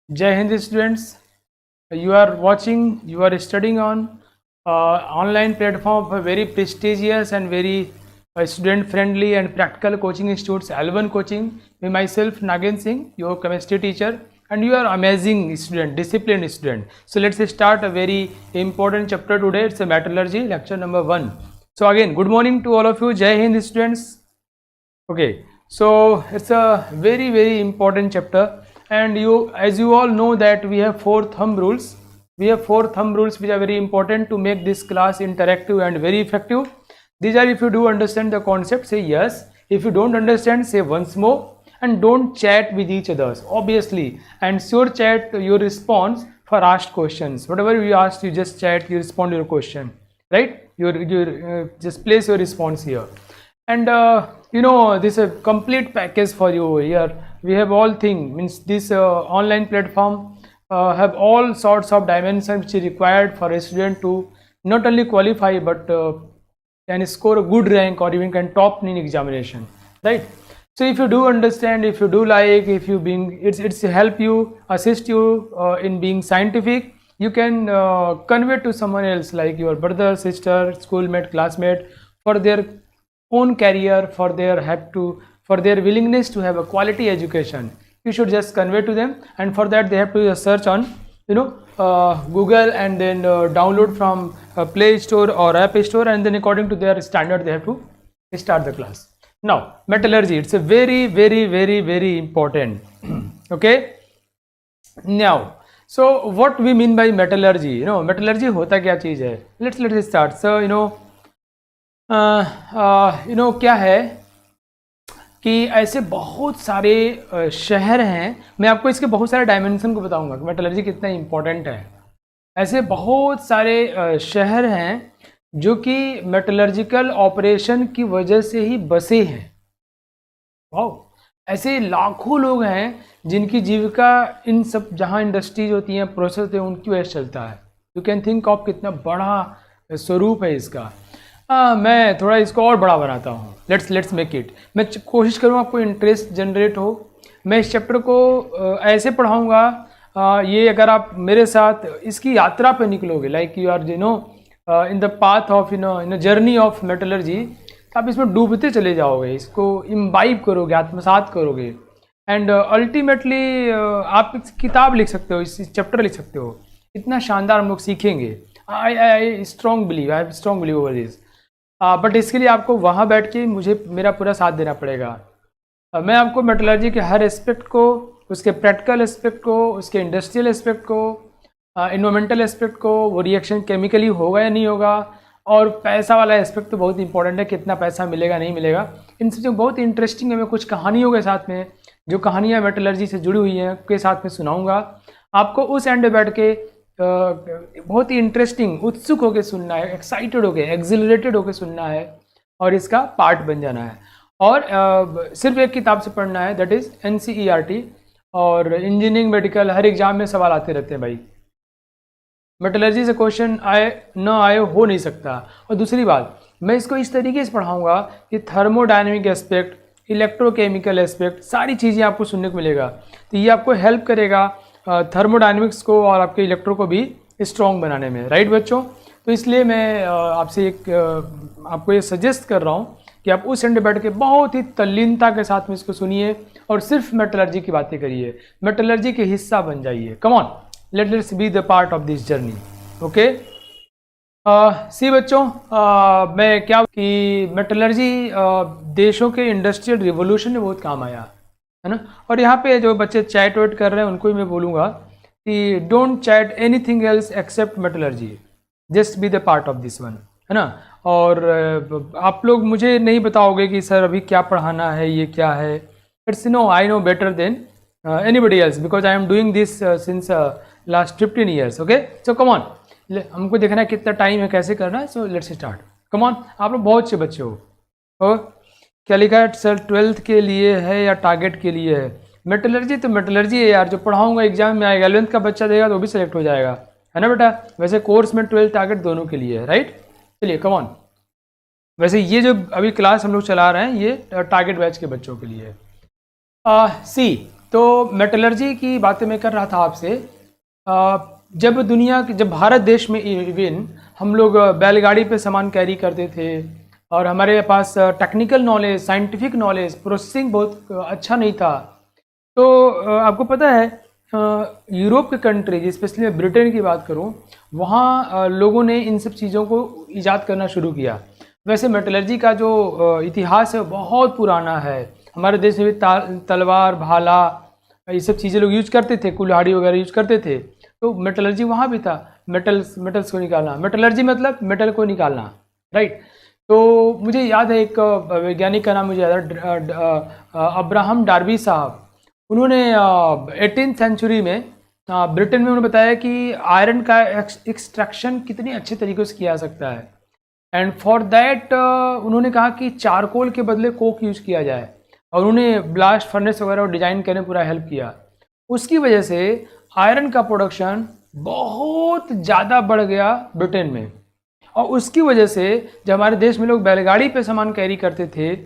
Jai Hind students, you are watching, you are studying on online platform of a very prestigious and very student friendly and practical coaching institutes, L1 coaching. Me myself Nagen Singh, your chemistry teacher, and you are amazing student, disciplined student. So let's start a very important chapter today. It's a metallurgy, lecture number 1. So again, good morning to all of you. Jai Hind students. Okay, so it's a very important chapter, and as you all know that we have 4 thumb rules. We have 4 thumb rules which are very important to make this class interactive and very effective. These are, if you do understand the concept, say yes. If you don't understand, say once more, and don't chat with each others, obviously, and sure chat your response for asked questions. Whatever you asked, you just chat, you respond to your question, right? You just place your response here. And this is a complete package for you here. We have all things, means this online platform have all sorts of dimensions which is required for a student to not only qualify but can score a good rank or even can top in examination, right? So if you do understand, if you do like, if you being it's help you, assist you in being scientific, you can convey to someone else like your brother, sister, schoolmate, classmate, for their own career, for their willingness to have a quality education. You should just convey to them, and for that they have to search on Google, and then download from Play Store or App Store, and then according to their standard they have to start the class. Now metallurgy, it's a very important okay. Now, so what we mean by metallurgy, metallurgy hota kya cheez hai? Let's start. So क्या है कि ऐसे बहुत सारे शहर हैं, मैं आपको इसके बहुत सारे डायमेंशन को बताऊंगा कि मेटलर्जी कितना इम्पोर्टेंट है. ऐसे बहुत सारे शहर हैं जो कि मेटलर्जिकल ऑपरेशन की वजह से ही बसे हैं. वाओ, ऐसे लाखों लोग हैं जिनकी जीविका इन सब, जहाँ इंडस्ट्रीज होती हैं, प्रोसेस होते हैं, उनकी वजह से चलता है. यू कैन थिंक ऑफ कितना बड़ा स्वरूप है इसका. मैं थोड़ा इसको और बड़ा बनाता हूँ. Let's make it. मैं कोशिश करूँ आपको इंटरेस्ट जनरेट हो. मैं इस चैप्टर को ऐसे पढ़ाऊँगा, ये अगर आप मेरे साथ इसकी यात्रा पे निकलोगे, like you are in the path of in journey of metallurgy, तो आप इसमें डूबते चले जाओगे, इसको इम्बाइब करोगे, आत्मसात करोगे, एंड अल्टीमेटली आप किताब लिख सकते हो, इस चैप्टर लिख सकते हो. इतना शानदार हम लोग सीखेंगे. I strong believe over this. But इसके लिए आपको वहाँ बैठ के मेरा पूरा साथ देना पड़ेगा. मैं आपको मेटलर्जी के हर एस्पेक्ट को, उसके प्रैक्टिकल एस्पेक्ट को, उसके इंडस्ट्रियल एस्पेक्ट को, इन्वायरमेंटल एस्पेक्ट को, वो रिएक्शन केमिकली होगा या नहीं होगा, और पैसा वाला एस्पेक्ट तो बहुत इंपॉर्टेंट है, कितना पैसा मिलेगा नहीं मिलेगा. इन चीज़ों बहुत इंटरेस्टिंग है. मैं कुछ कहानियों के साथ में, जो कहानियाँ मेटलर्जी से जुड़ी हुई हैं, के साथ में सुनाऊँगा आपको. उस एंड बैठ के बहुत ही इंटरेस्टिंग, उत्सुक होकर सुनना है, एक्साइटेड होकर, एक्सिलरेटेड होकर सुनना है, और इसका पार्ट बन जाना है. और सिर्फ एक किताब से पढ़ना है, दैट इज़ NCERT. और इंजीनियरिंग, मेडिकल, हर एग्जाम में सवाल आते रहते हैं भाई. मेटलर्जी से क्वेश्चन आए हो नहीं सकता. और दूसरी बात, मैं इसको इस तरीके से पढ़ाऊँगा कि थर्मोडायनेमिक एस्पेक्ट, इलेक्ट्रोकेमिकल एस्पेक्ट, सारी चीज़ें आपको सुनने को मिलेगा. तो ये आपको हेल्प करेगा थर्मोडायनेमिक्स को और आपके इलेक्ट्रो को भी स्ट्रॉन्ग बनाने में, राइट बच्चों. तो इसलिए मैं आपसे आपको ये सजेस्ट कर रहा हूँ कि आप उस एंड बैठ के बहुत ही तल्लीनता के साथ में इसको सुनिए और सिर्फ मेटलर्जी की बातें करिए, मेटलर्जी के हिस्सा बन जाइए. Come on, let's be the part of this journey. Okay see बच्चों, मैं क्या कि मेटलर्जी देशों के इंडस्ट्रियल रिवोल्यूशन में बहुत काम आया है ना. और यहाँ पे जो बच्चे चैट वेट कर रहे हैं उनको ही मैं बोलूँगा कि don't chat anything else except metallurgy, just be the part of this one, है ना. और आप लोग मुझे नहीं बताओगे कि सर अभी क्या पढ़ाना है, ये क्या है. It's I know better than anybody else, because I am doing this since last 15 years. Okay, so come on, हमको देखना है कितना टाइम है, कैसे करना है. So let's start. Come on, आप लोग बहुत अच्छे बच्चे हो. क्या लिखा है सर, 12th के लिए है या टारगेट के लिए है? मेटलर्जी तो मेटलर्जी है यार, जो पढ़ाऊंगा एग्जाम में आएगा. 11th का बच्चा देगा तो वो भी सेलेक्ट हो जाएगा, है ना बेटा. वैसे कोर्स में 12 टारगेट दोनों के लिए है, राइट. चलिए कम ऑन. वैसे ये जो अभी क्लास हम लोग चला रहे हैं ये टारगेट बैच के बच्चों के लिए है. सी तो मेटलर्जी की बातें मैं कर रहा था आपसे। जब भारत देश में इवन हम लोग बैलगाड़ी पे सामान कैरी करते थे और हमारे पास technical knowledge, scientific knowledge, processing बहुत अच्छा नहीं था। तो आपको पता है यूरोप के कंट्री, स्पेशली मैं ब्रिटेन की बात करूं, वहाँ लोगों ने इन सब चीज़ों को ईजाद करना शुरू किया। वैसे मेटलर्जी का जो इतिहास है बहुत पुराना है। हमारे देश में भी तलवार, भाला, ये सब चीज़ें लोग यूज करते थे, कुल्हाड़ी वगैरह यूज करते थे। तो मेटलर्जी वहाँ भी था, मेटल्स को निकालना। मेटलर्जी मतलब मेटल को निकालना, राइट। तो मुझे याद है एक वैज्ञानिक का नाम मुझे याद है, अब्राहम डार्बी साहब। उन्होंने 18th सेंचुरी में ब्रिटेन में उन्होंने बताया कि आयरन का एक्सट्रैक्शन कितनी अच्छे तरीके से किया जा सकता है। एंड फॉर दैट उन्होंने कहा कि चारकोल के बदले कोक यूज किया जाए, और उन्हें ब्लास्ट फर्नेस वगैरह डिजाइन करने में पूरा हेल्प किया। उसकी वजह से आयरन का प्रोडक्शन बहुत ज़्यादा बढ़ गया ब्रिटेन में, और उसकी वजह से जब हमारे देश में लोग बैलगाड़ी पे सामान कैरी करते थे,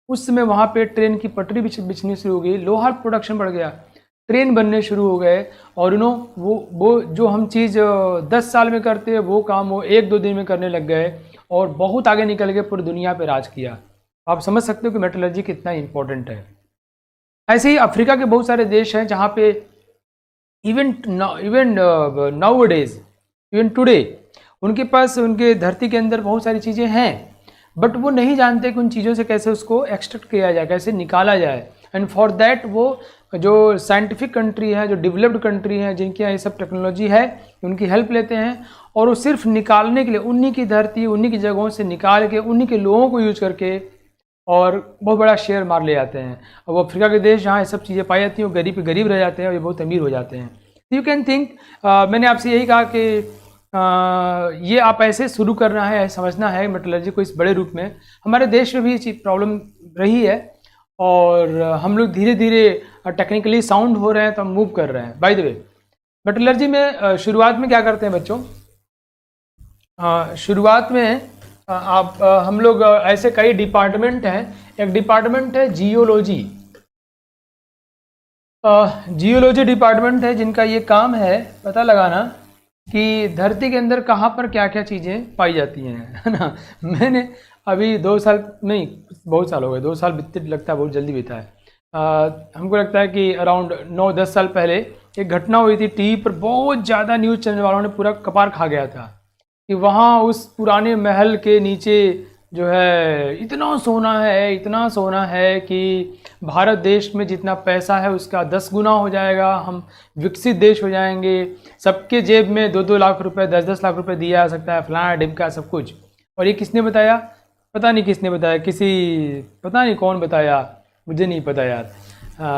उस समय वहाँ पे ट्रेन की पटरी बिछनी शुरू हो गई, लोहा प्रोडक्शन बढ़ गया, ट्रेन बनने शुरू हो गए, और वो जो हम चीज़ 10 साल में करते वो काम वो 1-2 दिन में करने लग गए, और बहुत आगे निकल के पूरी दुनिया पे राज किया। आप समझ सकते हो कि मेटलर्जी कितना इंपॉर्टेंट है। ऐसे ही अफ्रीका के बहुत सारे देश हैं जहाँ पे even now days, even today, उनके पास उनके धरती के अंदर बहुत सारी चीज़ें हैं, बट वो नहीं जानते कि उन चीज़ों से कैसे उसको एक्सट्रैक्ट किया जाए, कैसे निकाला जाए। एंड फॉर दैट वो जो साइंटिफिक कंट्री है, जो डेवलप्ड कंट्री है, जिनके यहाँ ये सब टेक्नोलॉजी है, उनकी हेल्प लेते हैं, और वो सिर्फ निकालने के लिए उन्हीं की धरती, उन्हीं की जगहों से निकाल के उन्हीं के लोगों को यूज करके और बहुत बड़ा शेयर मार ले जाते हैं। और वो अफ्रीका के देश जहाँ ये सब चीज़ें पाई जाती हैं, वो गरीब गरीब रह जाते हैं और ये बहुत अमीर हो जाते हैं। यू कैन थिंक, मैंने आपसे यही कहा कि ये आप ऐसे शुरू करना है, समझना है मेटलर्जी को इस बड़े रूप में। हमारे देश में भी ये प्रॉब्लम रही है, और हम लोग धीरे धीरे टेक्निकली साउंड हो रहे हैं, तो हम मूव कर रहे हैं। बाय द वे, मेटलर्जी में शुरुआत में क्या करते हैं बच्चों? शुरुआत में हम लोग ऐसे कई डिपार्टमेंट हैं। एक डिपार्टमेंट है जियोलॉजी। जियोलॉजी डिपार्टमेंट है जिनका ये काम है पता लगाना कि धरती के अंदर कहाँ पर क्या क्या चीज़ें पाई जाती हैं, है ना। मैंने अभी 2 साल नहीं, बहुत साल हो गए, 2 साल बीतते लगता है बहुत जल्दी बीता है। हमको लगता है कि अराउंड 9-10 साल पहले एक घटना हुई थी, टीवी पर बहुत ज़्यादा न्यूज़ चैनल वालों ने पूरा कपार खा गया था कि वहाँ उस पुराने महल के नीचे जो है इतना सोना है, इतना सोना है कि भारत देश में जितना पैसा है उसका 10 गुना हो जाएगा, हम विकसित देश हो जाएंगे, सबके जेब में 2-2 लाख रुपए, 10-10 लाख रुपए दिया जा सकता है, फलाना ढिमका सब कुछ। और ये किसने बताया? पता नहीं किसने बताया, पता नहीं कौन बताया, मुझे नहीं पता यार,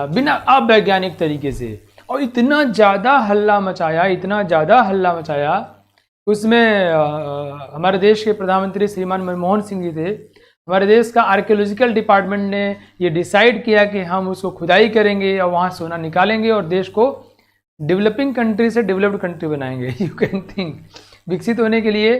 बिना अवैज्ञानिक तरीके से। और इतना ज़्यादा हल्ला मचाया, इतना ज़्यादा हल्ला मचाया, उसमें हमारे देश के प्रधानमंत्री श्रीमान मनमोहन सिंह जी थे। हमारे देश का आर्कियोलॉजिकल डिपार्टमेंट ने ये डिसाइड किया कि हम उसको खुदाई करेंगे और वहाँ सोना निकालेंगे और देश को डेवलपिंग कंट्री से डेवलप्ड कंट्री बनाएंगे। यू कैन थिंक, विकसित होने के लिए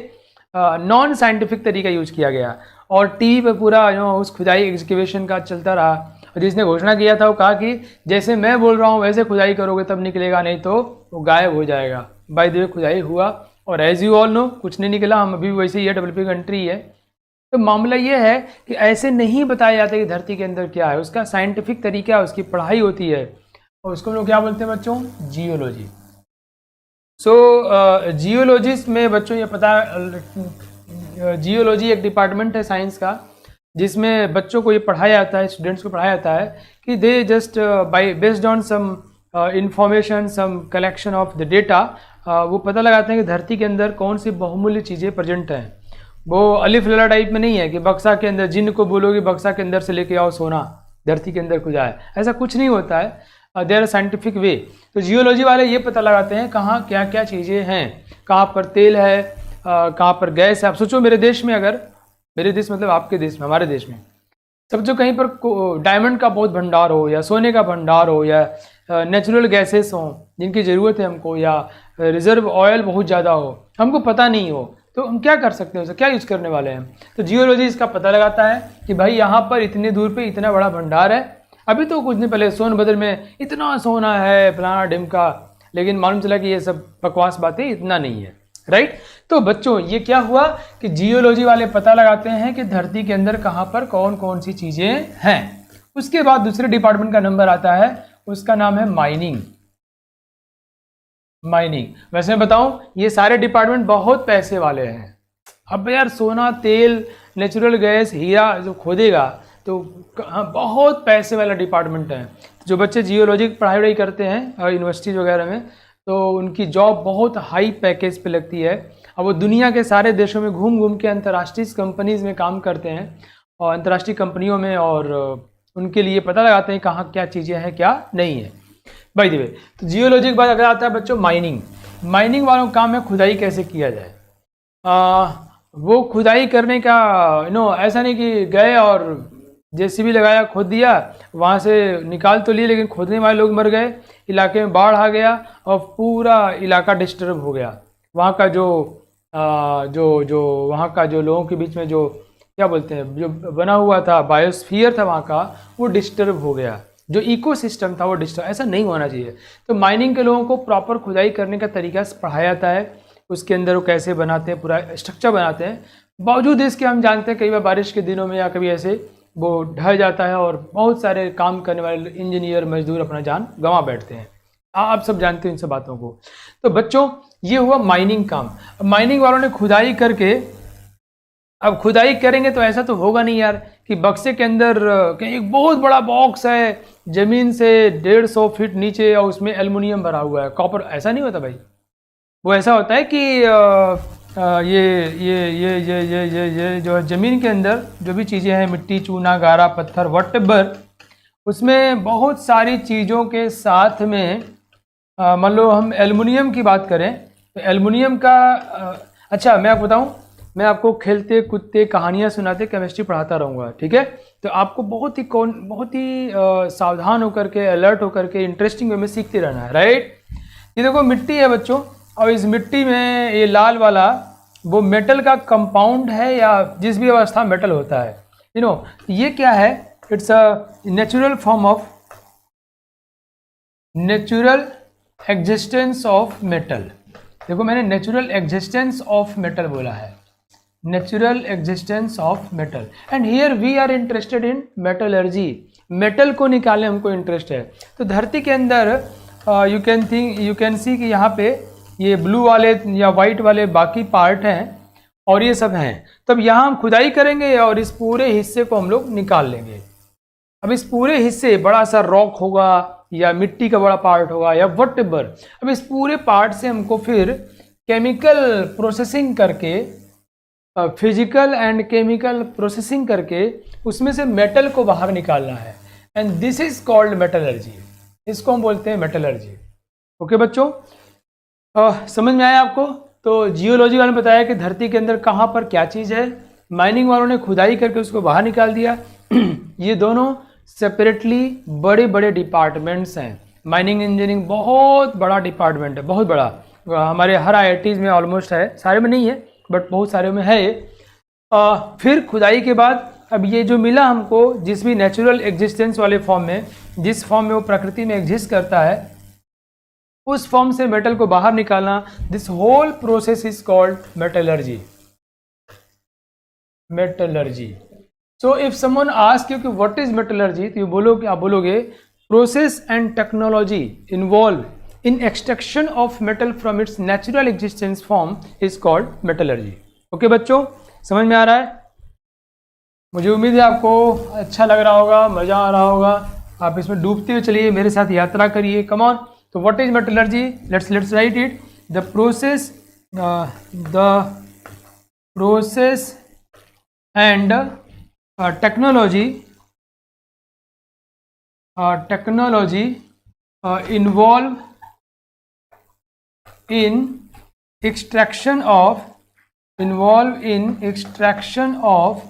नॉन साइंटिफिक तरीका यूज किया गया, और टीवी पे पूरा उस खुदाई एग्जीक्यूशन का चलता रहा। और जिसने घोषणा किया था वो कहा कि जैसे मैं बोल रहा हूँ वैसे खुदाई करोगे तब निकलेगा, नहीं तो वो गायब हो जाएगा। बाय द वे खुदाई हुआ, और एज यू ऑल नो कुछ नहीं निकला, हम अभी वैसे ही डेवलपिंग कंट्री है। तो मामला ये है कि ऐसे नहीं बताया जाता कि धरती के अंदर क्या है, उसका साइंटिफिक तरीका, उसकी पढ़ाई होती है, और उसको लोग क्या बोलते हैं बच्चों? जियोलॉजी। सो जियोलॉजिस्ट में बच्चों ये पता, जियोलॉजी एक डिपार्टमेंट है साइंस का जिसमें बच्चों को ये पढ़ाया जाता है, स्टूडेंट्स को पढ़ाया जाता है कि they just based on some information, some collection of the data, वो पता लगाते हैं कि धरती के अंदर कौन सी बहुमूल्य चीज़ें प्रेजेंट हैं। वो अलिफ लला टाइप में नहीं है कि बक्सा के अंदर, जिन को बोलोगे बक्सा के अंदर से लेके आओ सोना धरती के अंदर खुदा है, ऐसा कुछ नहीं होता है। There scientific way. तो जियोलॉजी वाले ये पता लगाते हैं कहाँ क्या क्या चीज़ें हैं, कहाँ पर तेल है, कहाँ पर गैस है। आप सोचो मेरे देश में, अगर मेरे देश मतलब आपके देश में, हमारे देश में समझो कहीं पर डायमंड का बहुत भंडार हो, या सोने का भंडार हो, या नेचुरल गैसेस हों जिनकी ज़रूरत है हमको, या रिजर्व ऑयल बहुत ज़्यादा हो, हमको पता नहीं हो, तो हम क्या कर सकते हैं, उसे क्या यूज़ करने वाले हैं? तो जियोलॉजी इसका पता लगाता है कि भाई यहाँ पर इतने दूर पे इतना बड़ा भंडार है, अभी तो कुछ दिन पहले सोनभद्र में इतना सोना है फलाना ढिमका, लेकिन मालूम चला कि ये सब बकवास बातें, इतना नहीं है, राइट। तो बच्चों ये क्या हुआ कि जियोलॉजी वाले पता लगाते हैं कि धरती के अंदर कहाँ पर कौन कौन सी चीजें हैं। उसके बाद दूसरे डिपार्टमेंट का नंबर आता है, उसका नाम है माइनिंग। माइनिंग, वैसे मैं बताऊं ये सारे डिपार्टमेंट बहुत पैसे वाले हैं। अब यार सोना, तेल, नेचुरल गैस, हीरा जो खोदेगा तो बहुत पैसे वाला डिपार्टमेंट है। जो बच्चे जियोलॉजी की पढ़ाई वढ़ाई करते हैं यूनिवर्सिटीज़ वगैरह में, तो उनकी जॉब बहुत हाई पैकेज पे लगती है। अब वो दुनिया के सारे देशों में घूम घूम के अंतर्राष्ट्रीय कंपनीज़ में काम करते हैं और अंतर्राष्ट्रीय कंपनियों में, और उनके लिए पता लगाते हैं कहाँ क्या चीज़ें हैं क्या नहीं है। बाय द वे, तो जियोलॉजी के बाद अगर आता है बच्चों माइनिंग। माइनिंग वालों का काम है खुदाई कैसे किया जाए। वो खुदाई करने का ऐसा नहीं कि गए और जेसीबी लगाया, खोद दिया, वहाँ से निकाल तो लिए, लेकिन खोदने वाले लोग मर गए, इलाके में बाढ़ आ गया और पूरा इलाका डिस्टर्ब हो गया। वहाँ का जो वहाँ का जो लोगों के बीच में जो क्या बोलते हैं, जो बना हुआ था बायोस्फीयर था वहाँ का, वो डिस्टर्ब हो गया, जो इकोसिस्टम था वो डिस्टर्ब। ऐसा नहीं होना चाहिए। तो माइनिंग के लोगों को प्रॉपर खुदाई करने का तरीका पढ़ाया जाता है, उसके अंदर वो कैसे बनाते हैं, पूरा स्ट्रक्चर बनाते हैं। बावजूद इसके हम जानते हैं कई बार बारिश के दिनों में या कभी ऐसे वो ढह जाता है और बहुत सारे काम करने वाले इंजीनियर मजदूर अपना जान गंवा बैठते हैं। आप सब जानते हो इन सब बातों को। तो बच्चों ये हुआ माइनिंग काम। माइनिंग वालों ने खुदाई करके, अब खुदाई करेंगे तो ऐसा तो होगा नहीं यार कि बक्से के अंदर कहीं एक बहुत बड़ा बॉक्स है जमीन से 150 फीट नीचे और उसमें एल्युमिनियम भरा हुआ है, कॉपर। ऐसा नहीं होता भाई। वो ऐसा होता है कि ये जो ज़मीन के अंदर जो भी चीज़ें हैं, मिट्टी, चूना, गारा, पत्थर, व्हाटएवर, उसमें बहुत सारी चीज़ों के साथ में मान लो हम एल्युमिनियम की बात करें तो एल्युमिनियम का अच्छा मैं आपको बताऊं, मैं आपको खेलते कूदते कहानियाँ सुनाते केमिस्ट्री पढ़ाता रहूँगा, ठीक है। तो आपको बहुत ही सावधान होकर के, अलर्ट होकर के, इंटरेस्टिंग वे में सीखते रहना है, राइट। ये देखो मिट्टी है बच्चों, और इस मिट्टी में ये लाल वाला वो मेटल का कंपाउंड है या जिस भी अवस्था मेटल होता है, ये क्या है, it's a natural form of natural existence of metal. देखो मैंने नेचुरल एग्जिस्टेंस ऑफ मेटल बोला है, natural existence of metal. And here we are interested in metallurgy. Metal को निकालने हमको इंटरेस्ट है। तो धरती के अंदर यू कैन सी कि यहाँ पे ये ब्लू वाले या वाइट वाले बाकी पार्ट हैं और ये सब हैं। तब यहाँ हम खुदाई करेंगे और इस पूरे हिस्से को हम लोग निकाल लेंगे। अब इस पूरे हिस्से, बड़ा सा रॉक होगा या मिट्टी का बड़ा पार्ट होगा या व्हाटएवर, अब इस पूरे पार्ट से हमको फिर केमिकल प्रोसेसिंग करके, फिजिकल एंड केमिकल प्रोसेसिंग करके उसमें से मेटल को बाहर निकालना है। And this is called metallurgy. इसको हम बोलते हैं मेटलर्जी। ओके बच्चों, समझ में आया आपको। तो जियोलॉजी वालों ने बताया कि धरती के अंदर कहाँ पर क्या चीज़ है, माइनिंग वालों ने खुदाई करके उसको बाहर निकाल दिया। ये दोनों सेपरेटली बड़े बड़े डिपार्टमेंट्स हैं। माइनिंग इंजीनियरिंग बहुत बड़ा डिपार्टमेंट है, बहुत बड़ा। हमारे हर IITs में ऑलमोस्ट है, सारे में नहीं है बट बहुत सारे में है ये। फिर खुदाई के बाद अब ये जो मिला हमको, जिस भी नेचुरल एग्जिस्टेंस वाले फॉर्म में, जिस फॉर्म में वो प्रकृति में एग्जिस्ट करता है, उस फॉर्म से मेटल को बाहर निकालना, this whole process is called metallurgy. Metallurgy. So if someone ask you कि व्हाट इज मेटलर्जी, तो आप बोलोगे process and technology involve in extraction of metal from its natural existence form is called metallurgy. Okay बच्चों, समझ में आ रहा है? मुझे उम्मीद है आपको अच्छा लग रहा होगा, मजा आ रहा होगा। आप इसमें डूबते हुए चलिए, मेरे साथ यात्रा करिए। Come on. तो what is metallurgy? Let's write it. The process and technology involve in extraction of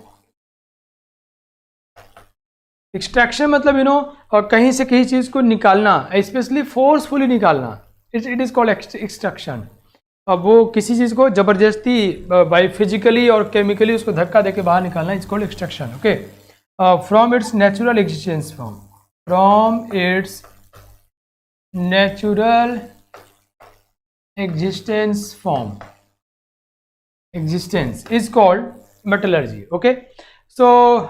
extraction मतलब कहीं से कहीं चीज को निकालना, स्पेशली फोर्सफुली निकालना, इट इज कॉल्ड एक्सट्रैक्शन। अब वो किसी चीज को जबरदस्ती बाय फिजिकली और केमिकली उसको धक्का देके बाहर निकालना, it's called extraction. Okay, from its natural existence form. From its natural existence form, existence is called metallurgy. Okay, so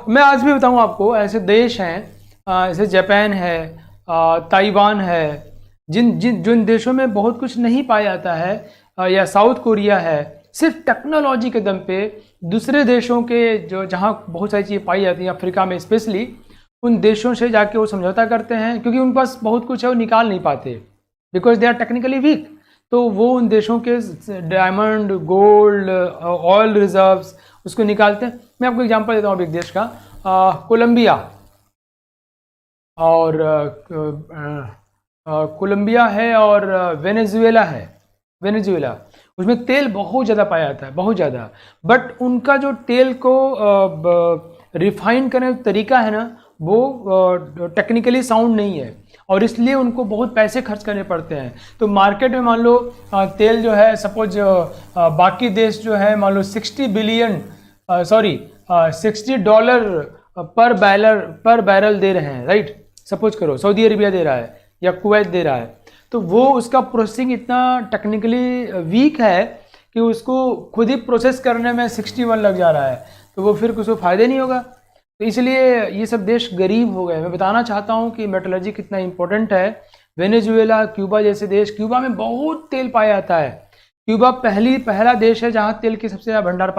मैं आज भी बताऊँ आपको, ऐसे देश हैं जैसे जापान है, ताइवान है, जिन देशों में बहुत कुछ नहीं पाया जाता है, या साउथ कोरिया है, सिर्फ टेक्नोलॉजी के दम पे दूसरे देशों के जो जहाँ बहुत सारी चीज़ें पाई जाती हैं, अफ्रीका में स्पेशली, उन देशों से जाके वो समझौता करते हैं, क्योंकि उनके पास बहुत कुछ है वो निकाल नहीं पाते, because they are technically weak. तो वो उन देशों के डायमंड, गोल्ड, ऑयल रिजर्व्स उसको निकालते हैं। मैं आपको एग्जांपल देता हूँ एक देश का, कोलंबिया, और कोलंबिया है और वेनेजुएला है। वेनेजुएला, उसमें तेल बहुत ज़्यादा पाया जाता है, बहुत ज़्यादा, बट उनका जो तेल को रिफाइन करने का तरीका है ना, वो टेक्निकली साउंड नहीं है, और इसलिए उनको बहुत पैसे खर्च करने पड़ते हैं। तो मार्केट में मान लो तेल जो है, सपोज बाकी देश जो है मान लो $60 पर बैरल दे रहे हैं, राइट, सपोज करो सऊदी अरेबिया दे रहा है या कुवैत दे रहा है, तो वो उसका प्रोसेसिंग इतना टेक्निकली वीक है कि उसको खुद ही प्रोसेस करने में 61 लग जा रहा है, तो वो फिर कुछ फ़ायदे नहीं होगा। तो इसलिए ये सब देश गरीब हो गए। मैं बताना चाहता हूँ कि मेटलर्जी कितना इंपॉर्टेंट है। वेनेजुएला, क्यूबा जैसे देश, क्यूबा में बहुत तेल पाया जाता है। क्यूबा पहला देश है जहाँ तेल की सबसे ज़्यादा भंडार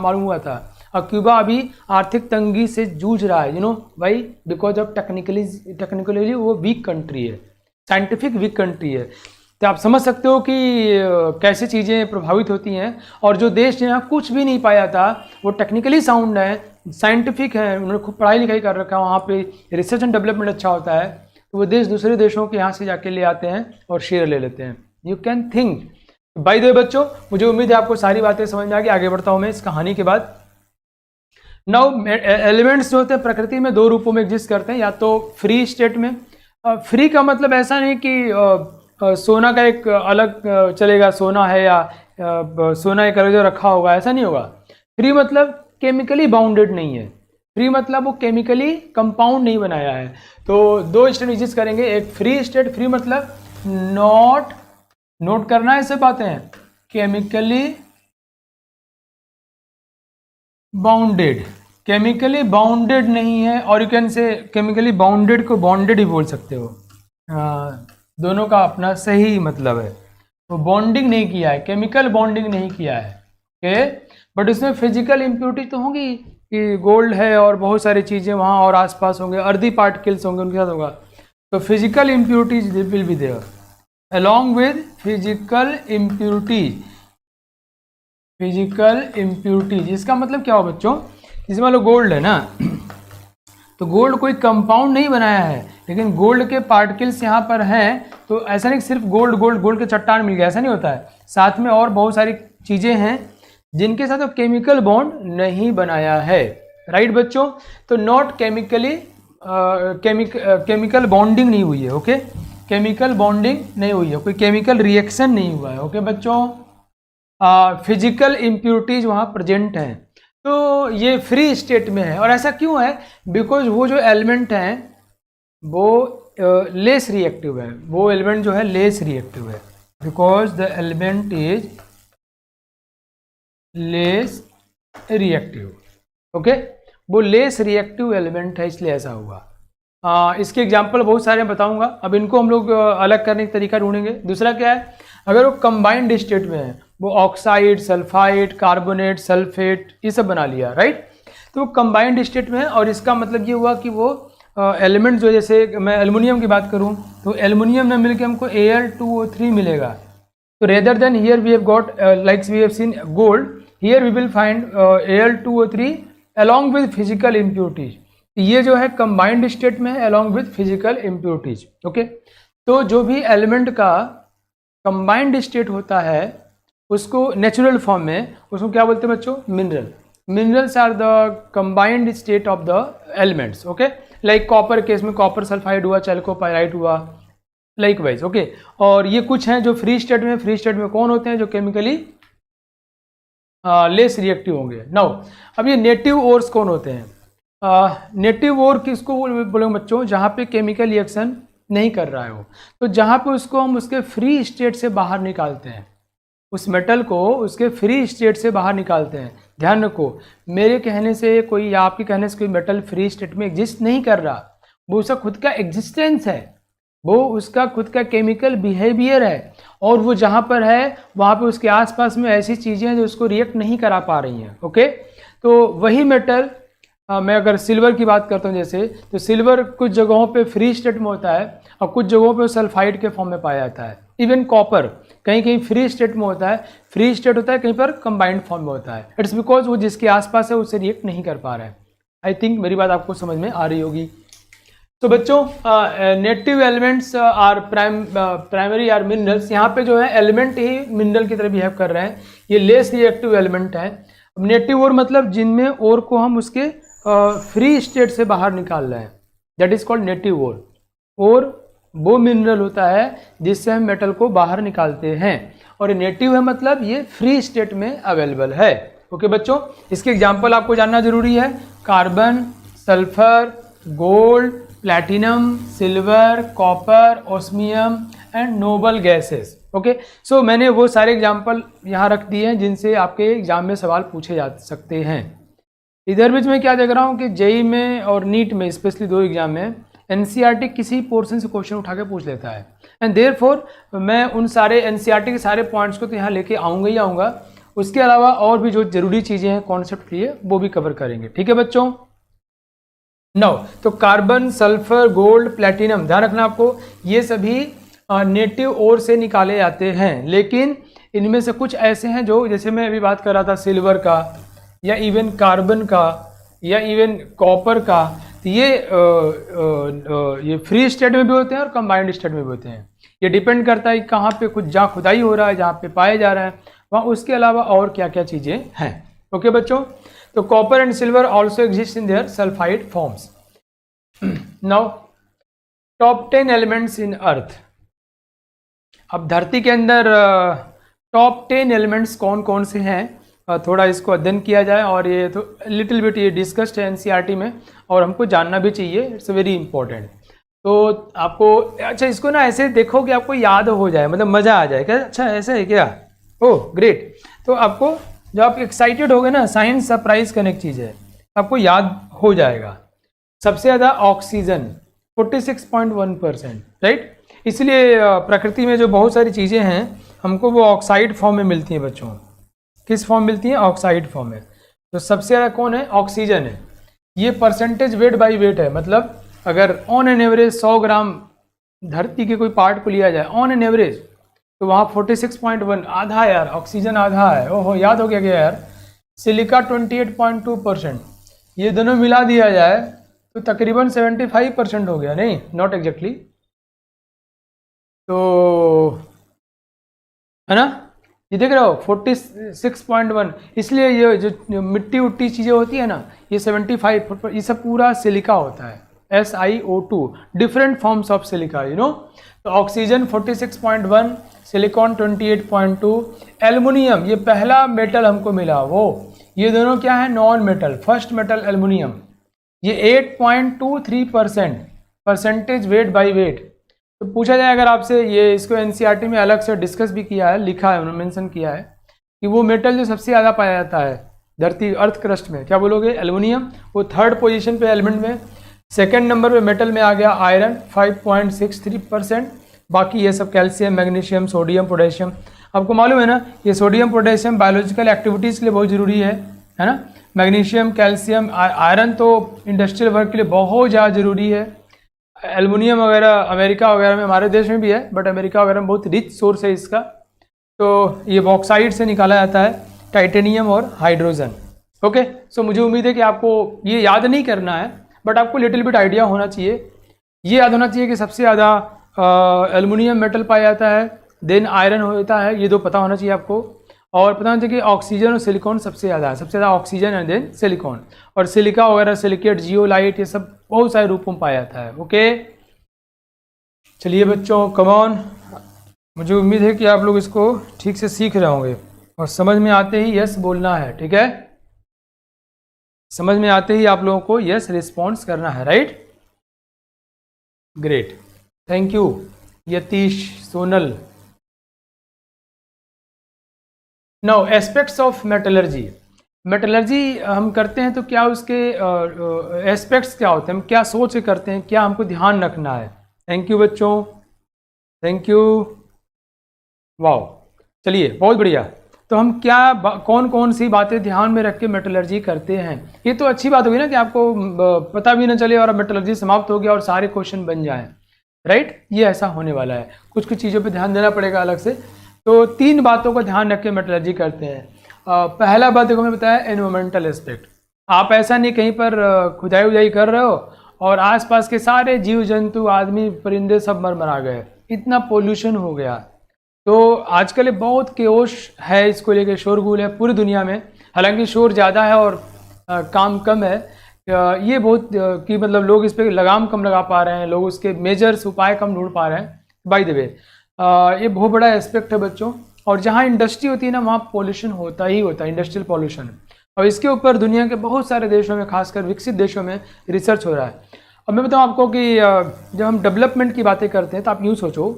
मालूम हुआ था, और क्यूबा अभी आर्थिक तंगी से जूझ रहा है, भाई, बिकॉज ऑफ टेक्निकली वो वीक कंट्री है, साइंटिफिक वीक कंट्री है। तो आप समझ सकते हो कि कैसे चीज़ें प्रभावित होती हैं। और जो देश जहाँ कुछ भी नहीं पाया था, वो टेक्निकली साउंड है, साइंटिफिक है, उन्होंने खूब पढ़ाई लिखाई कर रखा है, वहाँ पे रिसर्च एंड डेवलपमेंट अच्छा होता है, तो वो देश दूसरे देशों के यहाँ से जाके ले आते हैं और शेयर ले लेते हैं। You can think. By the way बच्चों, मुझे उम्मीद है आपको सारी बातें समझ में आ गई। आगे बढ़ता हूँ मैं इस कहानी के बाद। नाउ एलिमेंट्स जो होते हैं प्रकृति में दो रूपों में एग्जिस्ट करते हैं, या तो फ्री स्टेट में। फ्री का मतलब ऐसा नहीं कि सोना का एक अलग चलेगा, सोना है या सोना एक अलग रखा होगा, ऐसा नहीं होगा। फ्री मतलब केमिकली बाउंडेड नहीं है, फ्री मतलब वो केमिकली कंपाउंड नहीं बनाया है। तो दो स्टेट एग्जिस्ट करेंगे, एक फ्री स्टेट, फ्री मतलब नोट करना है सब बातें हैं, केमिकली बाउंडेड, केमिकली बाउंडेड नहीं है, और यू कैन से केमिकली बाउंडेड को बॉन्डेड ही बोल सकते हो। दोनों का अपना सही मतलब है। वो बॉन्डिंग नहीं किया है, केमिकल बॉन्डिंग नहीं किया है, ओके, बट उसमें फिजिकल इम्प्योरिटी तो होगी कि गोल्ड है और बहुत सारी चीज़ें वहाँ और आसपास होंगे, अर्दी पार्टिकल्स होंगे, उनके साथ होगा, तो physical impurities will be there along with physical impurities। Physical impurities इसका मतलब क्या हो बच्चों, जैसे मान लो गोल्ड है ना, तो गोल्ड कोई कंपाउंड नहीं बनाया है, लेकिन गोल्ड के पार्टिकल्स यहाँ पर हैं, तो ऐसा नहीं सिर्फ गोल्ड के चट्टान मिल गया, ऐसा नहीं होता है, साथ में और बहुत सारी चीज़ें हैं जिनके साथ केमिकल बॉन्ड नहीं बनाया है, राइट बच्चों। तो नॉट केमिकली केमिकल बॉन्डिंग नहीं हुई है, ओके, केमिकल बॉन्डिंग नहीं हुई है, कोई केमिकल रिएक्शन नहीं हुआ है, ओके बच्चों। फिजिकल इम्प्योरिटीज वहाँ प्रेजेंट हैं, तो ये फ्री स्टेट में है। और ऐसा क्यों है, बिकॉज वो जो एलिमेंट हैं वो लेस रिएक्टिव है, वो एलिमेंट जो है लेस रिएक्टिव है, because the element is less reactive, okay, वो लेस रिएक्टिव एलिमेंट है, इसलिए ऐसा हुआ। इसके एग्जाम्पल बहुत सारे बताऊंगा, अब इनको हम लोग अलग करने का तरीका ढूंढेंगे। दूसरा क्या है, अगर वो कंबाइंड स्टेट में है, वो ऑक्साइड, सल्फाइड, कार्बोनेट, सल्फेट ये सब बना लिया, राइट, तो वो कंबाइंड स्टेट में है, और इसका मतलब ये हुआ कि वो एलिमेंट जो, जैसे मैं एल्युमिनियम की बात करूं, तो एल्युमिनियम में मिलकर हमको Al2O3 मिलेगा। तो rather than here we have got likes we have seen gold, here we will find Al2O3 along with physical impurities. ये जो है कंबाइंड स्टेट में है along with physical impurities, okay. तो जो भी एलिमेंट का कंबाइंड स्टेट होता है उसको नेचुरल फॉर्म में, उसको क्या बोलते हैं बच्चों, mineral. Minerals are the combined state of the elements, okay, like copper case में कॉपर सल्फाइड हुआ, चैल्कोपाइराइट हुआ, लाइक वाइज, ओके। और ये कुछ हैं जो फ्री स्टेट में, फ्री स्टेट में कौन होते हैं, जो केमिकली लेस रिएक्टिव होंगे। नाउ अब ये नेटिव ओर्स कौन होते हैं, नेटिव और किसको बोलेंगे बच्चों, जहाँ पे केमिकल रिएक्शन नहीं कर रहा है वो, तो जहाँ पे उसको हम उसके फ्री स्टेट से बाहर निकालते हैं, उस मेटल को उसके फ्री स्टेट से बाहर निकालते हैं। ध्यान रखो, मेरे कहने से कोई या आपके कहने से कोई मेटल फ्री स्टेट में एग्जिस्ट नहीं कर रहा, वो उसका खुद का एग्जिस्टेंस है, वो उसका खुद का केमिकल बिहेवियर है, और वो जहाँ पर है वहाँ पे उसके आसपास में ऐसी चीज़ें हैं जो उसको रिएक्ट नहीं करा पा रही हैं। ओके, तो वही मेटल मैं अगर सिल्वर की बात करता हूँ जैसे, तो सिल्वर कुछ जगहों पे फ्री स्टेट में होता है और कुछ जगहों पे सल्फाइड के फॉर्म में पाया जाता है। इवन कॉपर कहीं कहीं फ्री स्टेट में होता है, फ्री स्टेट होता है, कहीं पर कंबाइंड फॉर्म में होता है। इट्स बिकॉज वो जिसके आसपास है उससे रिएक्ट नहीं कर पा रहा है। आई थिंक मेरी बात आपको समझ में आ रही होगी। तो बच्चों, native elements are primary are minerals, यहाँ पे जो है एलिमेंट ही मिनरल की तरह बिहेव कर रहे हैं, ये लेस रिएक्टिव एलिमेंट है। नेटिव और मतलब जिनमें और को हम उसके फ्री स्टेट से बाहर निकाल रहे हैं, दैट इज कॉल्ड नेटिव ओर। और वो मिनरल होता है जिससे हम मेटल को बाहर निकालते हैं, और नेटिव है मतलब ये फ्री स्टेट में अवेलेबल है। ओके बच्चों, इसके एग्जांपल आपको जानना जरूरी है, carbon, sulphur, gold, platinum, silver, copper, osmium and noble gases. Okay, so मैंने वो सारे एग्जांपल यहाँ रख दिए हैं जिनसे आपके एग्जाम में सवाल पूछे जा सकते हैं। इधर बीच में क्या देख रहा हूँ कि जेई में और नीट में, स्पेशली 2 एग्जाम में एनसीईआरटी किसी पोर्शन से क्वेश्चन उठा के पूछ लेता है, एंड देयरफॉर मैं उन सारे एनसीईआरटी के सारे पॉइंट्स को तो यहाँ लेके आऊँगा ही आऊँगा। उसके अलावा और भी जो जरूरी चीज़ें हैं कॉन्सेप्ट के लिए वो भी कवर करेंगे। ठीक है बच्चों। नौ, तो कार्बन, सल्फर, गोल्ड, प्लैटिनम, ध्यान रखना आपको, ये सभी नेटिव ओर से निकाले जाते हैं, लेकिन इनमें से कुछ ऐसे हैं जो, जैसे मैं अभी बात कर रहा था सिल्वर का, या इवन कार्बन का, या इवन कॉपर का, तो ये फ्री स्टेट में भी होते हैं और कंबाइंड स्टेट में भी होते हैं। ये डिपेंड करता है कहाँ पे कुछ जहाँ खुदाई हो रहा है, जहाँ पे पाए जा रहा है वहाँ, उसके अलावा और क्या क्या चीज़ें हैं। ओके बच्चों, तो copper and silver also exist in their sulphide forms. Now top 10 elements in earth. अब धरती के अंदर टॉप 10 एलिमेंट्स कौन कौन से हैं, थोड़ा इसको अध्ययन किया जाए, और ये तो लिटिल बिट ये डिस्कस्ड है एनसीईआरटी में, और हमको जानना भी चाहिए, इट्स वेरी इंपॉर्टेंट। तो आपको अच्छा इसको ना ऐसे देखो कि आपको याद हो जाए, मतलब मज़ा आ जाए, क्या अच्छा ऐसा है क्या, ओह ग्रेट। तो आपको जब आप एक्साइटेड हो गए ना, साइंस सरप्राइज करने की चीज़ है, आपको याद हो जाएगा। सबसे ज़्यादा ऑक्सीजन 46.1%, राइट। इसलिए प्रकृति में जो बहुत सारी चीज़ें हैं हमको वो ऑक्साइड फॉर्म में मिलती हैं बच्चों। किस फॉर्म मिलती हैं? ऑक्साइड फॉर्म में। तो सबसे ज़्यादा कौन है? ऑक्सीजन है। ये परसेंटेज वेट बाय वेट है, मतलब अगर ऑन एन एवरेज 100 ग्राम धरती के कोई पार्ट को लिया जाए ऑन एन एवरेज, तो वहाँ 46.1, आधा यार, ऑक्सीजन आधा है। ओहो, याद हो गया क्या यार। सिलिका 28.2%, ये दोनों मिला दिया जाए तो तकरीबन 75% हो गया, नहीं नॉट एग्जैक्टली, तो है ना, ये देख रहे हो 46.1। इसलिए ये जो मिट्टी उट्टी चीज़ें होती है ना, ये 75, ये सब पूरा सिलिका होता है, SiO2, different forms of silica, you know. तो ऑक्सीजन 46.1, सिलिकॉन 28.2, एल्युमिनियम ये पहला मेटल हमको मिला वो, ये दोनों क्या है? Non metal. First metal aluminium, ये 8.23% परसेंटेज वेट बाई वेट। तो पूछा जाए अगर आपसे, ये इसको एनसीईआरटी में अलग से डिस्कस भी किया है, लिखा है, उन्होंने मेंशन किया है कि वो मेटल जो सबसे ज़्यादा पाया जाता है धरती अर्थ क्रस्ट में, क्या बोलोगे? एल्युमिनियम। वो 3rd पोजीशन पे एलिमेंट में। 2nd नंबर पे मेटल में आ गया आयरन 5.63%। बाकी ये सब कैल्शियम, मैग्नीशियम, सोडियम, पोटेशियम। आपको मालूम है ना, ये सोडियम पोटेशियम बायोलॉजिकल एक्टिविटीज़ के लिए बहुत ज़रूरी है ना। मैग्नीशियम, कैल्शियम, आयरन तो इंडस्ट्रियल वर्क के लिए बहुत ज़्यादा ज़रूरी है। एल्युमिनियम वगैरह अमेरिका वगैरह में, हमारे देश में भी है, बट अमेरिका वगैरह में बहुत रिच सोर्स है इसका। तो ये बॉक्साइड से निकाला जाता है, टाइटेनियम और हाइड्रोजन। ओके, सो मुझे उम्मीद है कि आपको ये याद नहीं करना है, बट आपको लिटिल बिट आइडिया होना चाहिए। ये याद होना चाहिए कि सबसे ज़्यादा एल्युमिनियम मेटल पाया जाता है, देन आयरन होता है, ये 2 पता होना चाहिए आपको। और पता होना चाहिए कि ऑक्सीजन और सिलिकॉन सबसे ज़्यादा है, सबसे ज़्यादा ऑक्सीजन एंड देन सिलिकॉन। और सिलिका वगैरह, सिलिकेट, जियोलाइट, ये सब बहुत सारे रूपों में पाया जाता है। ओके, चलिए बच्चों, कम ऑन। मुझे उम्मीद है कि आप लोग इसको ठीक से सीख रहे होंगे और समझ में आते ही यस बोलना है, ठीक है। समझ में आते ही आप लोगों को यस रिस्पॉन्स करना है, right? Great, thank you Yatish, Sonal. Now aspects of metallurgy. Metallurgy हम करते हैं तो क्या उसके एस्पेक्ट्स क्या होते हैं, हम क्या सोच के करते हैं, क्या हमको ध्यान रखना है? थैंक यू बच्चों, थैंक यू, वाओ, चलिए बहुत बढ़िया। तो हम क्या कौन कौन सी बातें ध्यान में रख के मेटलर्जी करते हैं? ये तो अच्छी बात होगी ना कि आपको पता भी ना चले और मेटलर्जी समाप्त हो गया और सारे क्वेश्चन बन जाएं, राइट? ये ऐसा होने वाला है, कुछ कुछ चीज़ों पे ध्यान देना पड़ेगा अलग से। तो 3 बातों को ध्यान रख के मेटलर्जी करते हैं। पहला बात देखो, मैं बताया एनवायरमेंटल एस्पेक्ट। आप ऐसा नहीं कहीं पर खुदाई उदाई कर रहे हो और आसपास के सारे जीव जंतु, आदमी, परिंदे सब मर मरा गए, इतना पोल्यूशन हो गया। तो आजकल बहुत केओस है, इसको लेकर शोरगुल है पूरी दुनिया में। हालांकि शोर ज़्यादा है और काम कम है। ये बहुत कि मतलब लोग इस पर लगाम कम लगा पा रहे हैं, लोग उसके मेजर्स उपाय कम ढूंढ पा रहे हैं। बाय द वे ये बहुत बड़ा एस्पेक्ट है बच्चों। और जहाँ इंडस्ट्री होती है ना, वहाँ पोल्यूशन होता ही होता है, इंडस्ट्रियल पोल्यूशन। और इसके ऊपर दुनिया के बहुत सारे देशों में, खासकर विकसित देशों में रिसर्च हो रहा है। अब मैं बताऊँ आपको कि जब हम डेवलपमेंट की बातें करते हैं तो आप यूँ सोचो,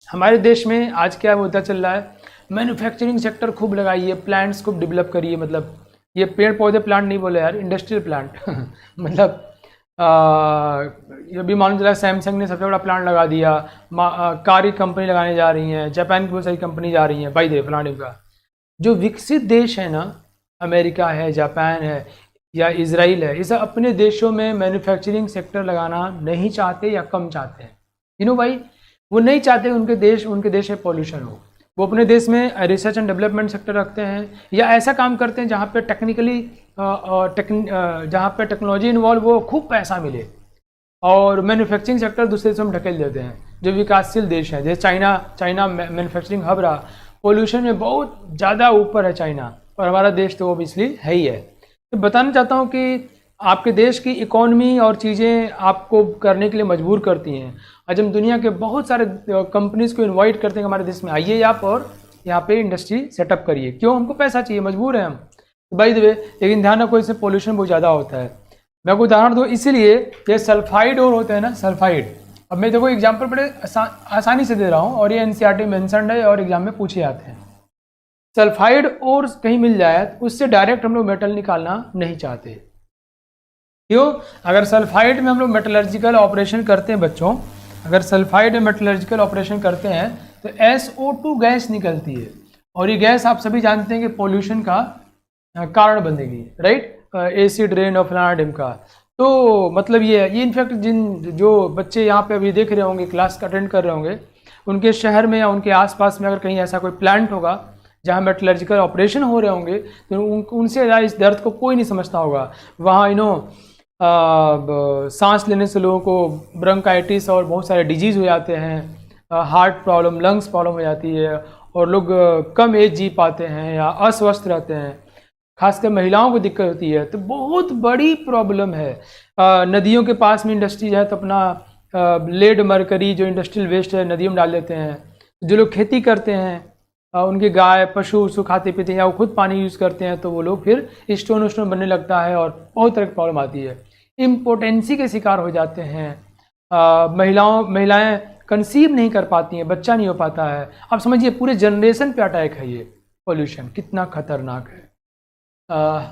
हमारे देश में आज क्या मुद्दा चल रहा है, मैन्युफैक्चरिंग सेक्टर खूब लगाइए, प्लांट्स खूब डेवलप करिए। मतलब ये पेड़ पौधे प्लांट नहीं बोले यार, इंडस्ट्रियल प्लांट मतलब ये भी मालूम चला सैमसंग ने सबसे बड़ा प्लांट लगा दिया, कार की कंपनी लगाने जा रही हैं, जापान की बहुत सारी कंपनी जा रही हैं, बाई द वे प्लांट का। जो विकसित देश है ना, अमेरिका है, जापान है या इजराइल है, ये सब अपने देशों में मैन्युफैक्चरिंग सेक्टर लगाना नहीं चाहते या कम चाहते हैं। यू नो भाई, वो नहीं चाहते उनके देश में पॉल्यूशन हो। वो अपने देश में रिसर्च एंड डेवलपमेंट सेक्टर रखते हैं या ऐसा काम करते हैं जहाँ पे जहाँ पे टेक्नोलॉजी इन्वॉल्व हो, खूब पैसा मिले, और मैन्युफैक्चरिंग सेक्टर दूसरे देशों में ढकेल देते हैं। जो विकासशील देश हैं, जैसे चाइना मैन्युफैक्चरिंग हब रहा, पोल्यूशन में बहुत ज़्यादा ऊपर है चाइना, और हमारा देश तो ऑब्वियसली है ही है। तो बताना चाहता हूँ कि आपके देश की इकोनॉमी और चीज़ें आपको करने के लिए मजबूर करती हैं। आज हम दुनिया के बहुत सारे कंपनीज़ को इनवाइट करते हैं हमारे देश में, आइए आप और यहाँ पे इंडस्ट्री सेटअप करिए। क्यों? हमको पैसा चाहिए, मजबूर हैं हम, बाय द वे। लेकिन ध्यान रखो, इससे पोल्यूशन बहुत ज़्यादा होता है। मैं आपको उदाहरण दूँ, इसीलिए ये सल्फाइड और होते हैं ना, सल्फाइड। अब मैं देखो एग्जाम्पल बड़े आसानी से दे रहा हूँ, और ये एनसीईआरटी मेंशन्ड है और एग्जाम में पूछे जाते हैं। सल्फाइड और कहीं मिल जाए तो उससे डायरेक्ट हम लोग मेटल निकालना नहीं चाहते। क्यों? अगर सल्फाइड में हम लोग मेटलर्जिकल ऑपरेशन करते हैं बच्चों, अगर सल्फाइड में मेटलर्जिकल ऑपरेशन करते हैं तो SO2 गैस निकलती है, और ये गैस आप सभी जानते हैं कि पोल्यूशन का कारण बनेगी, राइट? एसिड रेन और फलाना ढिमका। तो मतलब ये इनफैक्ट जो बच्चे यहाँ पे अभी देख रहे होंगे, क्लास अटेंड कर रहे होंगे, उनके शहर में या उनके आसपास में अगर कहीं ऐसा कोई प्लांट होगा जहाँ मेटलर्जिकल ऑपरेशन हो रहे होंगे, तो उनसे ज़्यादा इस दर्द को कोई नहीं समझता होगा। वहाँ सांस लेने से लोगों को ब्रोंकाइटिस और बहुत सारे डिजीज़ हो जाते हैं, हार्ट प्रॉब्लम, लंग्स प्रॉब्लम हो जाती है, और लोग कम एज जी पाते हैं या अस्वस्थ रहते हैं। खासकर महिलाओं को दिक्कत होती है, तो बहुत बड़ी प्रॉब्लम है। नदियों के पास में इंडस्ट्री है तो अपना लेड मरकरी जो इंडस्ट्रियल वेस्ट है नदियों में डाल देते हैं। जो लोग खेती करते हैं, उनके गाय पशु उसको खाते पीते हैं या वो खुद पानी यूज़ करते हैं, तो वो लोग फिर स्टोन बनने लगता है और बहुत तरह की प्रॉब्लम आती है। इम्पोटेंसी के शिकार हो जाते हैं। महिलाएं कंसीव नहीं कर पाती हैं, बच्चा नहीं हो पाता है। आप समझिए पूरे जनरेशन पे अटैक है ये पोल्यूशन, कितना खतरनाक है।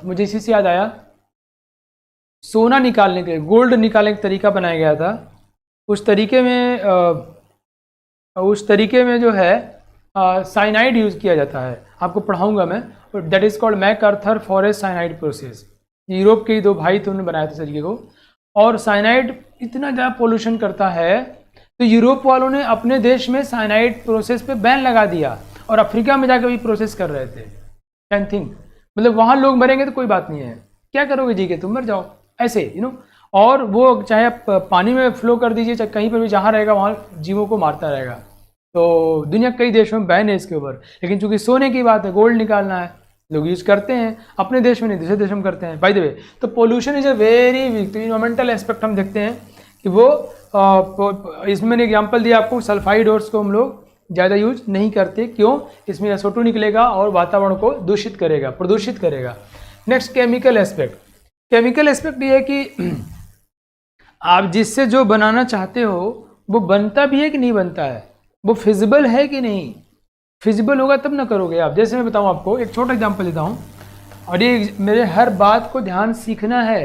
मुझे इसी से याद आया, सोना निकालने के, गोल्ड निकालने का तरीका बनाया गया था। उस तरीके में जो है साइनाइड यूज़ किया जाता है। आपको पढ़ाऊंगा मैं, that is called MacArthur forest cyanide process. Europe के 2 भाई थे, उन्होंने बनाया था तरीके को। और साइनाइड इतना ज़्यादा पोल्यूशन करता है, तो यूरोप वालों ने अपने देश में साइनाइड प्रोसेस पे बैन लगा दिया, और अफ्रीका में जाकर भी प्रोसेस कर रहे थे। कैन थिंक, मतलब वहाँ लोग मरेंगे तो कोई बात नहीं है, क्या करोगे जी के, तुम मर जाओ ऐसे, यू नो। और वो चाहे आप पानी में फ्लो कर दीजिए, चाहे कहीं पर भी जहाँ रहेगा वहाँ जीवों को मारता रहेगा। तो दुनिया के कई देशों में बैन है इसके ऊपर। लेकिन चूंकि सोने की बात है, गोल्ड निकालना है, लोग यूज़ करते हैं, अपने देश में नहीं दूसरे देश में करते हैं। बाय द वे, तो pollution is a very weak. तो इन्वायरमेंटल एस्पेक्ट हम देखते हैं कि वो इसमें मैंने एग्जांपल दिया आपको, सल्फाइड ओर्स को हम लोग ज़्यादा यूज नहीं करते। क्यों? इसमें SO2 निकलेगा और वातावरण को दूषित करेगा, प्रदूषित करेगा। Next chemical aspect, chemical aspect ये है कि आप जिससे जो बनाना चाहते हो वो बनता भी है कि नहीं बनता है, वो फिजिबल है कि नहीं। फिजिबल होगा तब ना करोगे आप। जैसे मैं बताऊं आपको, एक छोटा एग्जांपल देता हूं, और ये मेरे हर बात को ध्यान सीखना है,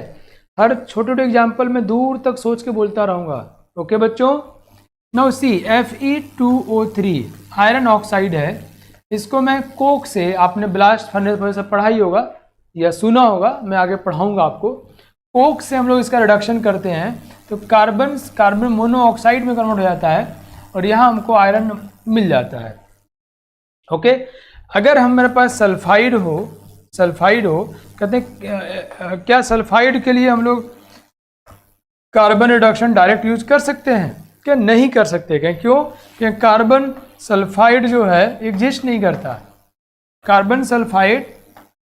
हर छोटे छोटे एग्जांपल में दूर तक सोच के बोलता रहूँगा। ओके बच्चों, now see Fe2O3 iron oxide है, इसको मैं कोक से, आपने ब्लास्ट फर्नेस से पढ़ाई होगा या सुना होगा, मैं आगे पढ़ाऊँगा आपको। कोक से हम लोग इसका रिडक्शन करते हैं तो कार्बन मोनोऑक्साइड में कन्वर्ट हो जाता है और यहाँ हमको आयरन मिल जाता है। ओके, अगर हम मेरे पास सल्फाइड हो कहते हैं क्या सल्फाइड के लिए हम लोग कार्बन रिडक्शन डायरेक्ट यूज कर सकते हैं क्या? नहीं कर सकते। क्यों? क्योंकि कार्बन सल्फाइड जो है एग्जिस्ट नहीं करता। कार्बन सल्फाइड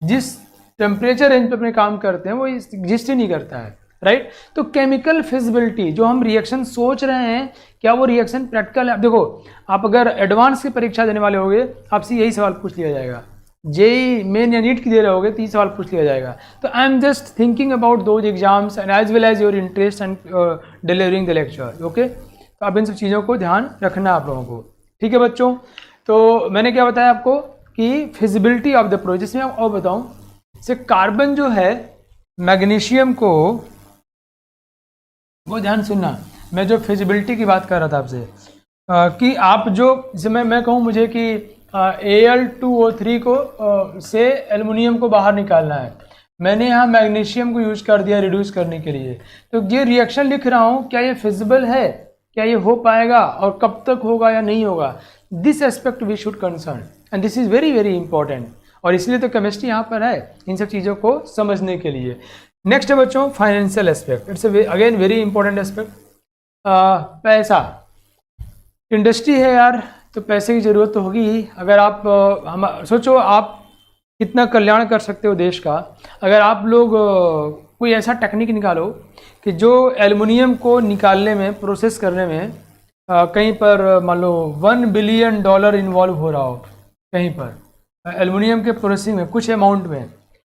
जिस टेम्परेचर रेंज पे अपने काम करते हैं वो एग्जिस्ट ही नहीं करता है, राइट। तो केमिकल फिजिबिलिटी, जो हम रिएक्शन सोच रहे हैं, क्या वो रिएक्शन प्रैक्टिकल है? देखो, आप अगर एडवांस की परीक्षा देने वाले होगे, आपसे यही सवाल पूछ लिया जाएगा। जेई मेन या नीट की दे रहे होगे तो ये सवाल पूछ लिया जाएगा। तो I am just thinking about those exams and as well as your interest and delivering the lecture. Okay, तो आप इन सब चीज़ों को ध्यान रखना आप लोगों को, ठीक है बच्चों। तो मैंने क्या बताया आपको कि फिजिबिलिटी ऑफ द प्रोजेक्ट में, और बताऊँ से कार्बन जो है मैग्नीशियम को, वो ध्यान सुनना, मैं जो फिजिबिलिटी की बात कर रहा था आपसे कि आप जो, जैसे मैं कहूँ मुझे कि Al2O3 को से एल्युमिनियम को बाहर निकालना है, मैंने यहाँ मैग्नीशियम को यूज कर दिया रिड्यूस करने के लिए, तो ये रिएक्शन लिख रहा हूँ, क्या ये फिजिबल है, क्या ये हो पाएगा और कब तक होगा या नहीं होगा। This aspect we should concern and this is very very important, और इसलिए तो केमिस्ट्री यहाँ पर है, इन सब चीज़ों को समझने के लिए। नेक्स्ट है बच्चों financial aspect, it's again very important aspect. पैसा, इंडस्ट्री है यार, तो पैसे की ज़रूरत तो होगी ही। अगर आप हम सोचो आप कितना कल्याण कर सकते हो देश का, अगर आप लोग कोई ऐसा टेक्निक निकालो कि जो एल्युमिनियम को निकालने में, प्रोसेस करने में कहीं पर मान लो $1 बिलियन इन्वॉल्व हो रहा हो कहीं पर एल्युमिनियम के प्रोसेसिंग में कुछ अमाउंट में,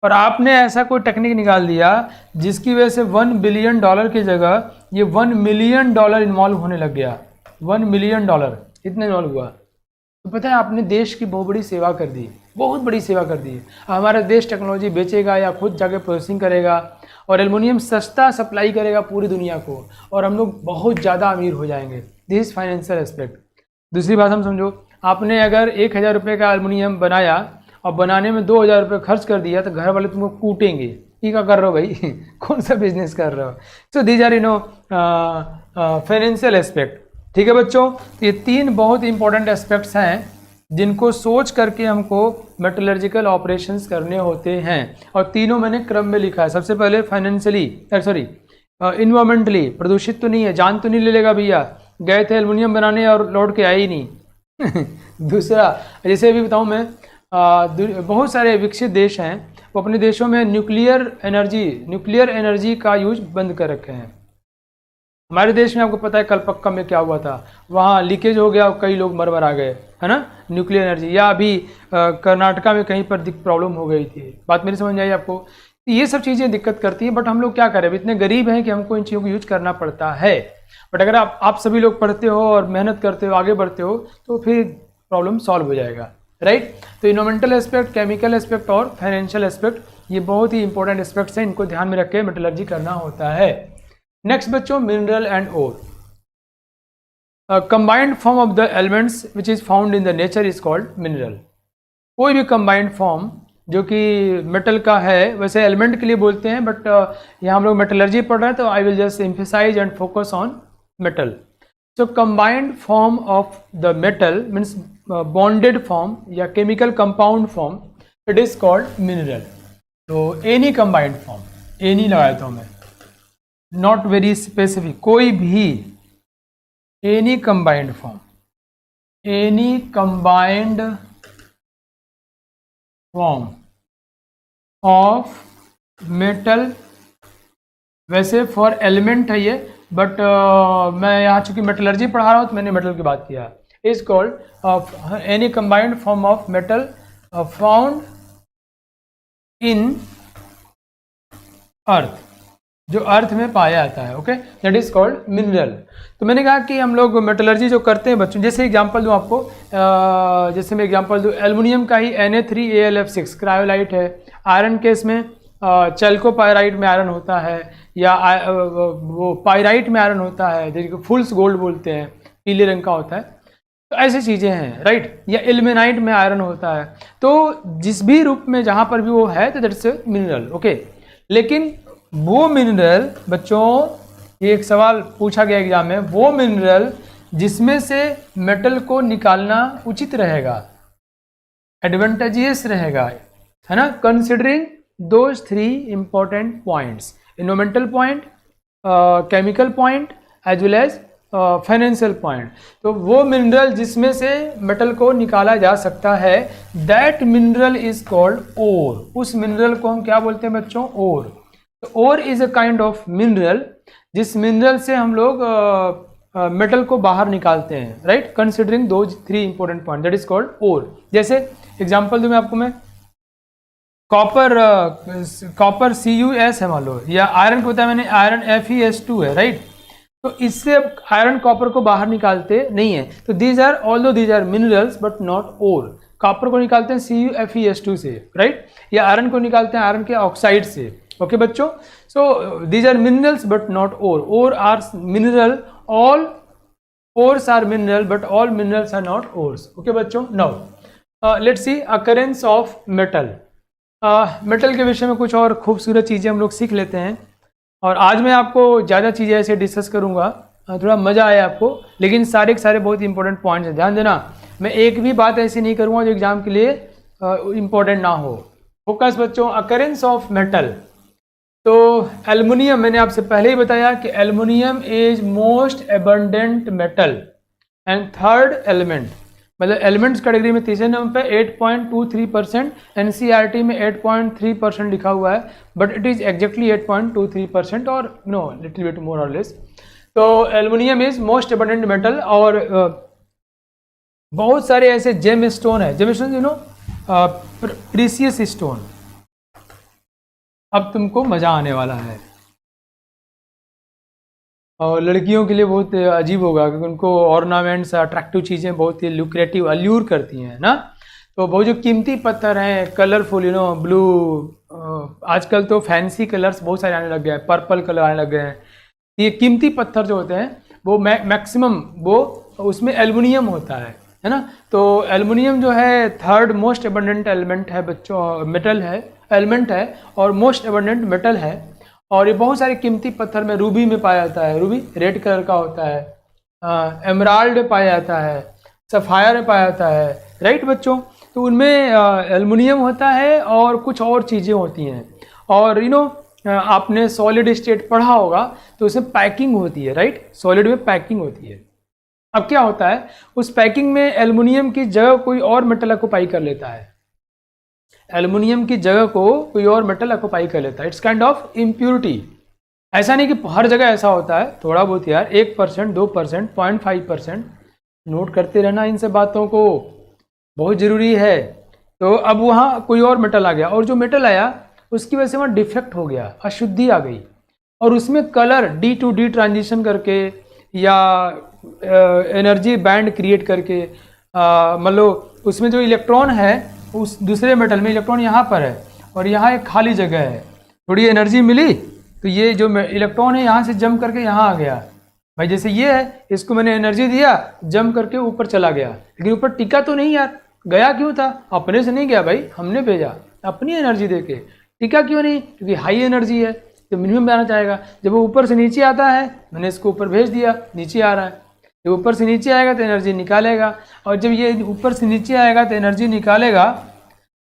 और आपने ऐसा कोई टेक्निक निकाल दिया जिसकी वजह से $1 बिलियन की जगह ये $1 मिलियन इन्वॉल्व होने लग गया। $1 मिलियन इतना इन्वॉल्व हुआ, तो पता है आपने देश की बहुत बड़ी सेवा कर दी, बहुत बड़ी सेवा कर दी। हमारा देश टेक्नोलॉजी बेचेगा या खुद जाके प्रोसेसिंग करेगा और एल्युमिनियम सस्ता सप्लाई करेगा पूरी दुनिया को, और हम लोग बहुत ज़्यादा अमीर हो जाएंगे। This is financial aspect. दूसरी बात हम समझो, आपने अगर 1000 रुपये का एल्युमिनियम बनाया और बनाने में 2000 रुपये खर्च कर दिया तो घर वाले तुमको कूटेंगे, ये क्या कर रहे हो भाई कौन सा बिजनेस कर रहे हो। So these are financial aspect, ठीक है बच्चों। तो ये 3 बहुत इंपॉर्टेंट एस्पेक्ट्स हैं जिनको सोच करके हमको मेटलर्जिकल ऑपरेशंस करने होते हैं, और तीनों मैंने क्रम में लिखा है। सबसे पहले फाइनेंशियली, इन्वायरमेंटली, प्रदूषित तो नहीं है, जान तो नहीं ले लेगा भैया, गए थे एल्युमिनियम बनाने और लौट के आए ही नहीं दूसरा, जैसे अभी बताऊँ मैं, बहुत सारे विकसित देश हैं, वो अपने देशों में न्यूक्लियर एनर्जी का यूज बंद कर रखे हैं। हमारे देश में आपको पता है कलपक्कम में क्या हुआ था, वहाँ लीकेज हो गया और कई लोग मर आ गए, है ना, न्यूक्लियर एनर्जी। या अभी कर्नाटका में कहीं पर प्रॉब्लम हो गई थी, बात मेरी समझ आई आपको। तो ये सब चीज़ें दिक्कत करती हैं, बट हम लोग क्या करें, इतने गरीब हैं कि हमको इन चीज़ों को यूज करना पड़ता है। बट अगर आप सभी लोग पढ़ते हो और मेहनत करते हो, आगे बढ़ते हो, तो फिर प्रॉब्लम सॉल्व हो जाएगा, राइट। तो इन्वायरमेंटल एस्पेक्ट, केमिकल एस्पेक्ट और फाइनेंशियल एस्पेक्ट, ये बहुत ही इंपॉर्टेंट एस्पेक्ट्स हैं, इनको ध्यान में रख के मेटलर्जी करना होता है। नेक्स्ट बच्चों, mineral and ore. Combined form of the elements which is found in the nature is called mineral. कोई भी कंबाइंड फॉर्म जो कि मेटल का है, वैसे एलिमेंट के लिए बोलते हैं, बट यहाँ हम लोग मेटलर्जी पढ़ रहे हैं, तो I will just emphasize and focus on metal. So combined form of the metal means bonded form या chemical compound form, it is called mineral. तो एनी कंबाइंड फॉर्म, एनी लगा देता हूँ मैं, नॉट वेरी स्पेसिफिक, कोई भी, any combined form, any combined form of metal, वैसे for element है ये, बट मैं यहाँ चूंकि मेटलर्जी पढ़ा रहा हूँ तो मैंने मेटल की बात किया, is called any combined form of metal found in earth, जो अर्थ में पाया जाता है, okay, that is called mineral. तो मैंने कहा कि हम लोग मेटलर्जी जो करते हैं बच्चों, जैसे एग्जांपल दूं आपको, जैसे मैं एग्जांपल दूं एल्युमिनियम का ही Na3AlF6 क्रायोलाइट है। आयरन केस में चैल्कोपायराइट में आयरन होता है, या वो पायराइट में आयरन होता है, जिसको फुल्स गोल्ड बोलते हैं, पीले रंग का होता है। तो ऐसी चीज़ें हैं, राइट। या इल्मेनाइट में आयरन होता है। तो जिस भी रूप में जहाँ पर भी वो है तो दैट्स ए मिनरल, ओके। लेकिन वो मिनरल बच्चों, ये एक सवाल पूछा गया एग्जाम में, वो मिनरल जिसमें से मेटल को निकालना उचित रहेगा, एडवांटेजियस रहेगा, है ना, considering those 3 important points, environmental point, chemical point as well as financial point. तो वो मिनरल जिसमें से मेटल को निकाला जा सकता है, दैट मिनरल इज कॉल्ड ओर। उस मिनरल को हम क्या बोलते हैं बच्चों? ओर। तो ore is a kind of mineral, जिस मिनरल से हम लोग मेटल को बाहर निकालते हैं, राइट, कंसिडरिंग दो 3 important point, that is called ore. जैसे एग्जांपल दूं मैं आपको, मैं कॉपर CuS है मान लो, या आयरन को बताया मैंने, आयरन FeS2 है, राइट। तो इससे अब आयरन कॉपर को बाहर निकालते नहीं है। तो these are although these are minerals but not ore. Copper को निकालते हैं CuFeS2 से, राइट, या आयरन को निकालते हैं आयरन के ऑक्साइड से, ओके बच्चों। So these are minerals but not ore. Ore are mineral, all ores are mineral but all minerals are not ores, okay बच्चों। Now let's see occurrence of metal. Metal के विषय में कुछ और खूबसूरत चीज़ें हम लोग सीख लेते हैं, और आज मैं आपको ज़्यादा चीज़ें ऐसे डिस्कस करूँगा, थोड़ा मज़ा आया आपको, लेकिन सारे के सारे बहुत इंपॉर्टेंट पॉइंट्स हैं, ध्यान देना। मैं एक भी बात ऐसी नहीं करूँगा जो एग्जाम के लिए इम्पोर्टेंट ना हो। फोकस बच्चों, अकरेंस ऑफ मेटल। तो एल्युमिनियम, मैंने आपसे पहले ही बताया कि aluminium is most abundant metal and third element, मतलब एलिमेंट्स कैटेगरी में तीसरे नंबर पे 8.23%, NCERT में 8.3% लिखा हुआ है, बट इट इज़ एग्जैक्टली 8.23% और नो लिटिल बिट मोर और लेस। तो aluminium is most abundant metal, और बहुत सारे ऐसे जेम स्टोन है, gem stone you know, precious stone. अब तुमको मज़ा आने वाला है, और लड़कियों के लिए बहुत अजीब होगा, क्योंकि उनको ऑर्नामेंट्स, अट्रैक्टिव चीज़ें बहुत ही लुक्रेटिव, अल्यूर करती हैं ना। तो बहुत जो कीमती पत्थर हैं, कलरफुल, यू नो, ब्लू, आजकल तो फैंसी कलर्स बहुत सारे आने लग गए हैं, पर्पल कलर आने लग गए हैं। ये कीमती पत्थर जो होते हैं वो मैक्सिमम वो उसमें एल्युमिनियम होता है ना। तो एल्युमिनियम जो है थर्ड मोस्ट एबंडेंट एलिमेंट है बच्चों, मेटल है, एलिमेंट है, और मोस्ट एबंडेंट मेटल है। और ये बहुत सारे कीमती पत्थर में, रूबी में पाया जाता है, रूबी रेड कलर का होता है, एमराल्ड में पाया जाता है, सफ़ायर में पाया जाता है, राइट बच्चों। तो उनमें एल्युमिनियम होता है और कुछ और चीज़ें होती हैं। और यू नो, आपने सॉलिड स्टेट पढ़ा होगा, तो उसमें पैकिंग होती है, राइट, सॉलिड में पैकिंग होती है। अब क्या होता है, उस पैकिंग में एल्युमिनियम की जगह कोई और मेटल ऑक्युपाई कर लेता है, एल्युमिनियम की जगह को कोई और मेटल ऑक्युपाई कर लेता है। It's kind of impurity. ऐसा नहीं कि हर जगह ऐसा होता है, थोड़ा बहुत यार, 1%, 2%, 0.5%। नोट करते रहना इन सब बातों को, बहुत ज़रूरी है। तो अब वहाँ कोई और मेटल आ गया, और जो मेटल आया उसकी वजह से वहाँ डिफेक्ट हो गया, अशुद्धि आ गई, और उसमें colour D to D transition करके, या एनर्जी बैंड क्रिएट करके, मतलब उसमें जो इलेक्ट्रॉन है, उस दूसरे मेटल में इलेक्ट्रॉन यहाँ पर है और यहाँ एक खाली जगह है, थोड़ी एनर्जी मिली तो ये जो इलेक्ट्रॉन है यहाँ से जंप करके यहाँ आ गया। भाई जैसे ये है, इसको मैंने एनर्जी दिया, जंप करके ऊपर चला गया, लेकिन ऊपर टिका तो नहीं यार, गया क्यों था? अपने से नहीं गया भाई, हमने भेजा अपनी एनर्जी दे के। टिका क्यों नहीं? क्योंकि हाई एनर्जी है तो मिनिमम में आना चाहेगा। जब वो ऊपर से नीचे आता है, मैंने इसको ऊपर भेज दिया, नीचे आ रहा है। जब ऊपर से नीचे आएगा तो एनर्जी निकालेगा, और जब ये ऊपर से नीचे आएगा तो एनर्जी निकालेगा।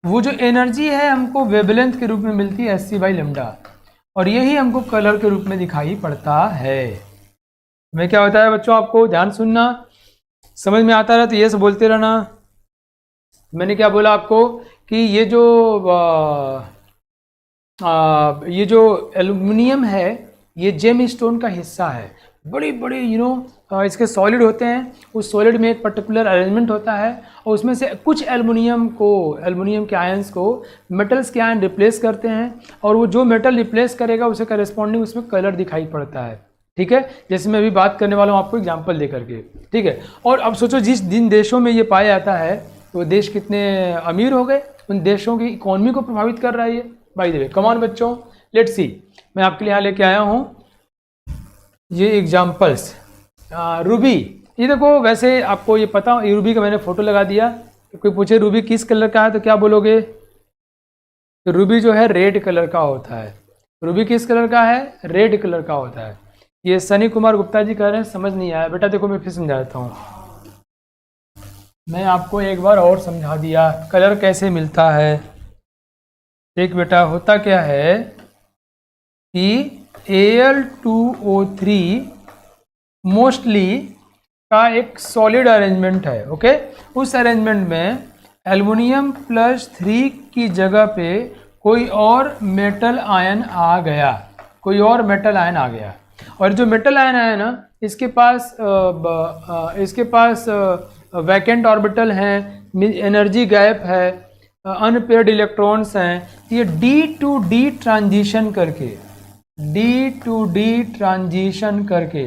वो जो एनर्जी है हमको वेवलेंथ के रूप में मिलती है Sc/λ, और यही हमको कलर के रूप में दिखाई पड़ता है। मैं क्या बताया बच्चों, आपको ध्यान सुनना, समझ में आता रहा तो ये सब बोलते रहना। मैंने क्या बोला आपको कि ये जो एल्युमिनियम है, ये जेम स्टोन का हिस्सा है। बड़ी बड़ी इसके सॉलिड होते हैं, उस सॉलिड में एक पर्टिकुलर अरेंजमेंट होता है और उसमें से कुछ एल्युमिनियम के आयंस को मेटल्स के आयन रिप्लेस करते हैं और वो जो मेटल रिप्लेस करेगा उसे करस्पॉन्डिंग उसमें कलर दिखाई पड़ता है। ठीक है, जैसे मैं अभी बात करने वाला हूँ आपको एग्जाम्पल दे करके। ठीक है, और अब सोचो जिन देशों में ये पाया जाता है वो देश कितने अमीर हो गए, उन देशों की इकोनॉमी को प्रभावित कर रहा है ये। By the way, come on बच्चों, लेट्स सी, मैं आपके लिए यहाँ लेके आया हूँ ये एग्जाम्पल्स। रूबी, ये देखो, वैसे आपको ये पता, ये रूबी का मैंने फोटो लगा दिया। कोई पूछे रूबी किस कलर का है तो क्या बोलोगे? तो रूबी जो है रेड कलर का होता है। रूबी किस कलर का है? रेड कलर का होता है। ये सनी कुमार गुप्ता जी कह रहे हैं समझ नहीं आया। बेटा देखो, मैं फिर समझा देता हूँ, मैं आपको एक बार और समझा दिया कलर कैसे मिलता है। एक बेटा होता क्या है कि Al2O3 मोस्टली का एक सॉलिड अरेंजमेंट है। ओके, उस अरेंजमेंट में एल्युमिनियम प्लस 3 की जगह पे कोई और मेटल आयन आ गया, कोई और मेटल आयन आ गया। और जो मेटल आयन है ना, इसके पास वैकेंट ऑर्बिटल हैं, एनर्जी गैप है, अनपेयर्ड इलेक्ट्रॉन्स हैं। ये D to D ट्रांजिशन करके, D to D ट्रांजिशन करके,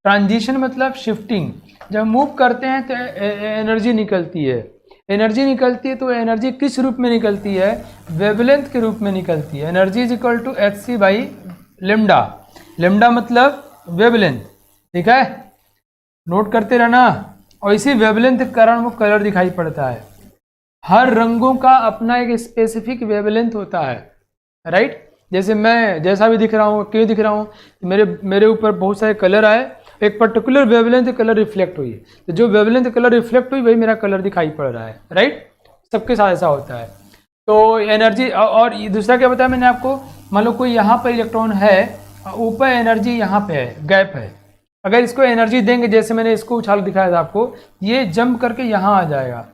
ट्रांजिशन मतलब शिफ्टिंग, जब मूव करते हैं तो एनर्जी निकलती है। एनर्जी निकलती है तो एनर्जी किस रूप में निकलती है? वेवलेंथ के रूप में निकलती है। Energy is equal to hc by lambda. Lambda मतलब वेवलेंथ। ठीक है, नोट करते रहना। और इसी वेवलेंथ के कारण वो कलर दिखाई पड़ता है। हर रंगों का अपना एक स्पेसिफिक वेवलेंथ होता है, राइट। जैसे मैं जैसा भी दिख रहा हूँ, क्यों दिख रहा हूँ, मेरे ऊपर बहुत सारे कलर आए, एक पर्टिकुलर वेवलेंथ कलर रिफ्लेक्ट हुई, तो जो वेवलेंथ कलर रिफ्लेक्ट हुई वही मेरा कलर दिखाई पड़ रहा है, राइट। सबके साथ ऐसा होता है। तो एनर्जी, और दूसरा क्या बताया मैंने आपको, मान लो कोई यहाँ पर इलेक्ट्रॉन है, ऊपर एनर्जी यहाँ पे है, गैप है। अगर इसको एनर्जी देंगे, जैसे मैंने इसको उछाल दिखाया था आपको, ये जंप करके यहाँ आ जाएगा,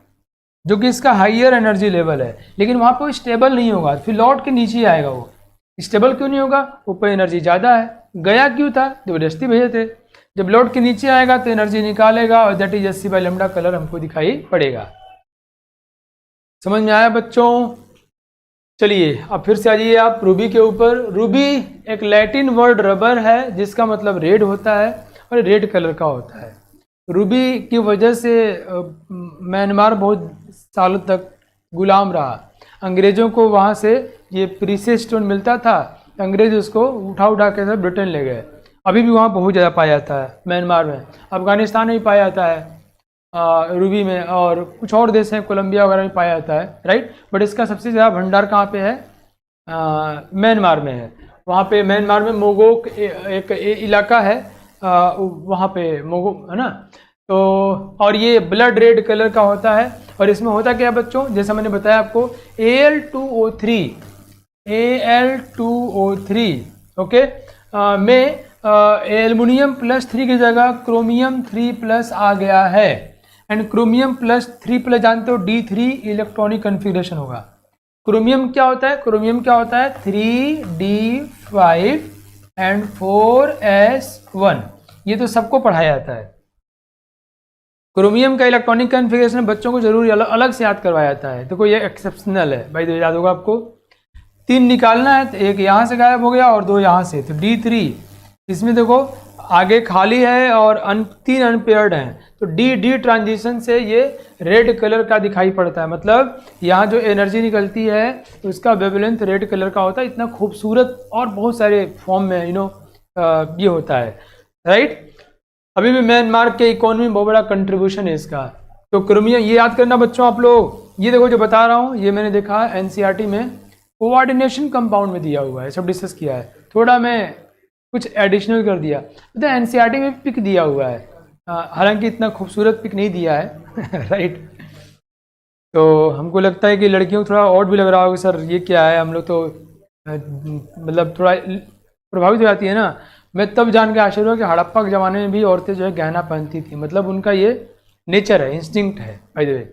जो कि इसका हाइयर एनर्जी लेवल है, लेकिन वहाँ पर स्टेबल नहीं होगा, फिर लौट के नीचे आएगा। वो स्टेबल क्यों नहीं होगा? ऊपर एनर्जी ज़्यादा है। गया क्यों था? जबरदस्ती भेजे थे। जब लौट के नीचे आएगा तो एनर्जी निकालेगा और that is hc by lambda colour हमको दिखाई पड़ेगा। समझ में आया बच्चों? चलिए अब फिर से आ जाइए आप रूबी के ऊपर। रूबी एक लैटिन वर्ड रबर है जिसका मतलब रेड होता है और रेड कलर का होता है। रूबी की वजह से म्यांमार बहुत सालों तक गुलाम रहा। अंग्रेज़ों को वहाँ से ये प्रीशियस स्टोन मिलता था, अंग्रेज उसको उठा उठा के सब ब्रिटेन ले गए। अभी भी वहाँ बहुत ज़्यादा पाया जाता है म्यांमार में, अफगानिस्तान में भी पाया जाता है रूबी में, और कुछ और देश हैं कोलंबिया वगैरह में पाया जाता है, राइट। बट इसका सबसे ज़्यादा भंडार कहाँ पे है? म्यांमार में है। वहाँ पे म्यांमार में मोगोक एक इलाका है, वहाँ पे मोगो है ना। तो और ये ब्लड रेड कलर का होता है। और इसमें होता क्या है बच्चों, जैसा मैंने बताया आपको, Al2O3 ओके में एल्युमिनियम प्लस 3 की जगह क्रोमियम 3+ आ गया है। एंड क्रोमियम प्लस 3+ जानते हो D3 इलेक्ट्रॉनिक कन्फिग्रेशन होगा। क्रोमियम क्या होता है? क्रोमियम क्या होता है? 3D5 and 4S1। ये तो सबको पढ़ाया जाता है। क्रोमियम का इलेक्ट्रॉनिक कन्फिग्रेशन बच्चों को जरूरी अलग से याद करवाया जाता है, तो कोई ये एक्सेप्शनल है भाई, याद होगा आपको। 3 निकालना है तो एक यहाँ से गायब हो गया और 2 यहाँ से, तो D3। इसमें देखो आगे खाली है और 3 अनपेयर्ड हैं, तो D ट्रांजिशन से ये रेड कलर का दिखाई पड़ता है। मतलब यहाँ जो एनर्जी निकलती है उसका वेवलेंथ रेड कलर का होता है। इतना खूबसूरत और बहुत सारे फॉर्म में ये होता है, राइट। अभी भी म्यांमार के इकोनॉमी में बहुत बड़ा कंट्रीब्यूशन है इसका। तो क्रोमियम ये याद करना बच्चों आप लोग। ये देखो जो बता रहा हूँ ये मैंने देखा एनसीईआरटी में कोऑर्डिनेशन कंपाउंड में दिया हुआ है, सब डिस्कस किया है। थोड़ा मैं कुछ एडिशनल कर दिया, तो एनसीईआरटी में पिक दिया हुआ है, हालांकि इतना खूबसूरत पिक नहीं दिया है राइट। तो हमको लगता है कि लड़कियों को थोड़ा ऑड भी लग रहा होगा, सर ये क्या है, हम लोग तो मतलब थोड़ा प्रभावित हो जाती है ना। मैं तब जान के आश्चर्य हुआ कि हड़प्पा के ज़माने में भी औरतें जो है गहना पहनती थी, मतलब उनका ये नेचर है, इंस्टिंक्ट है बाय द वे।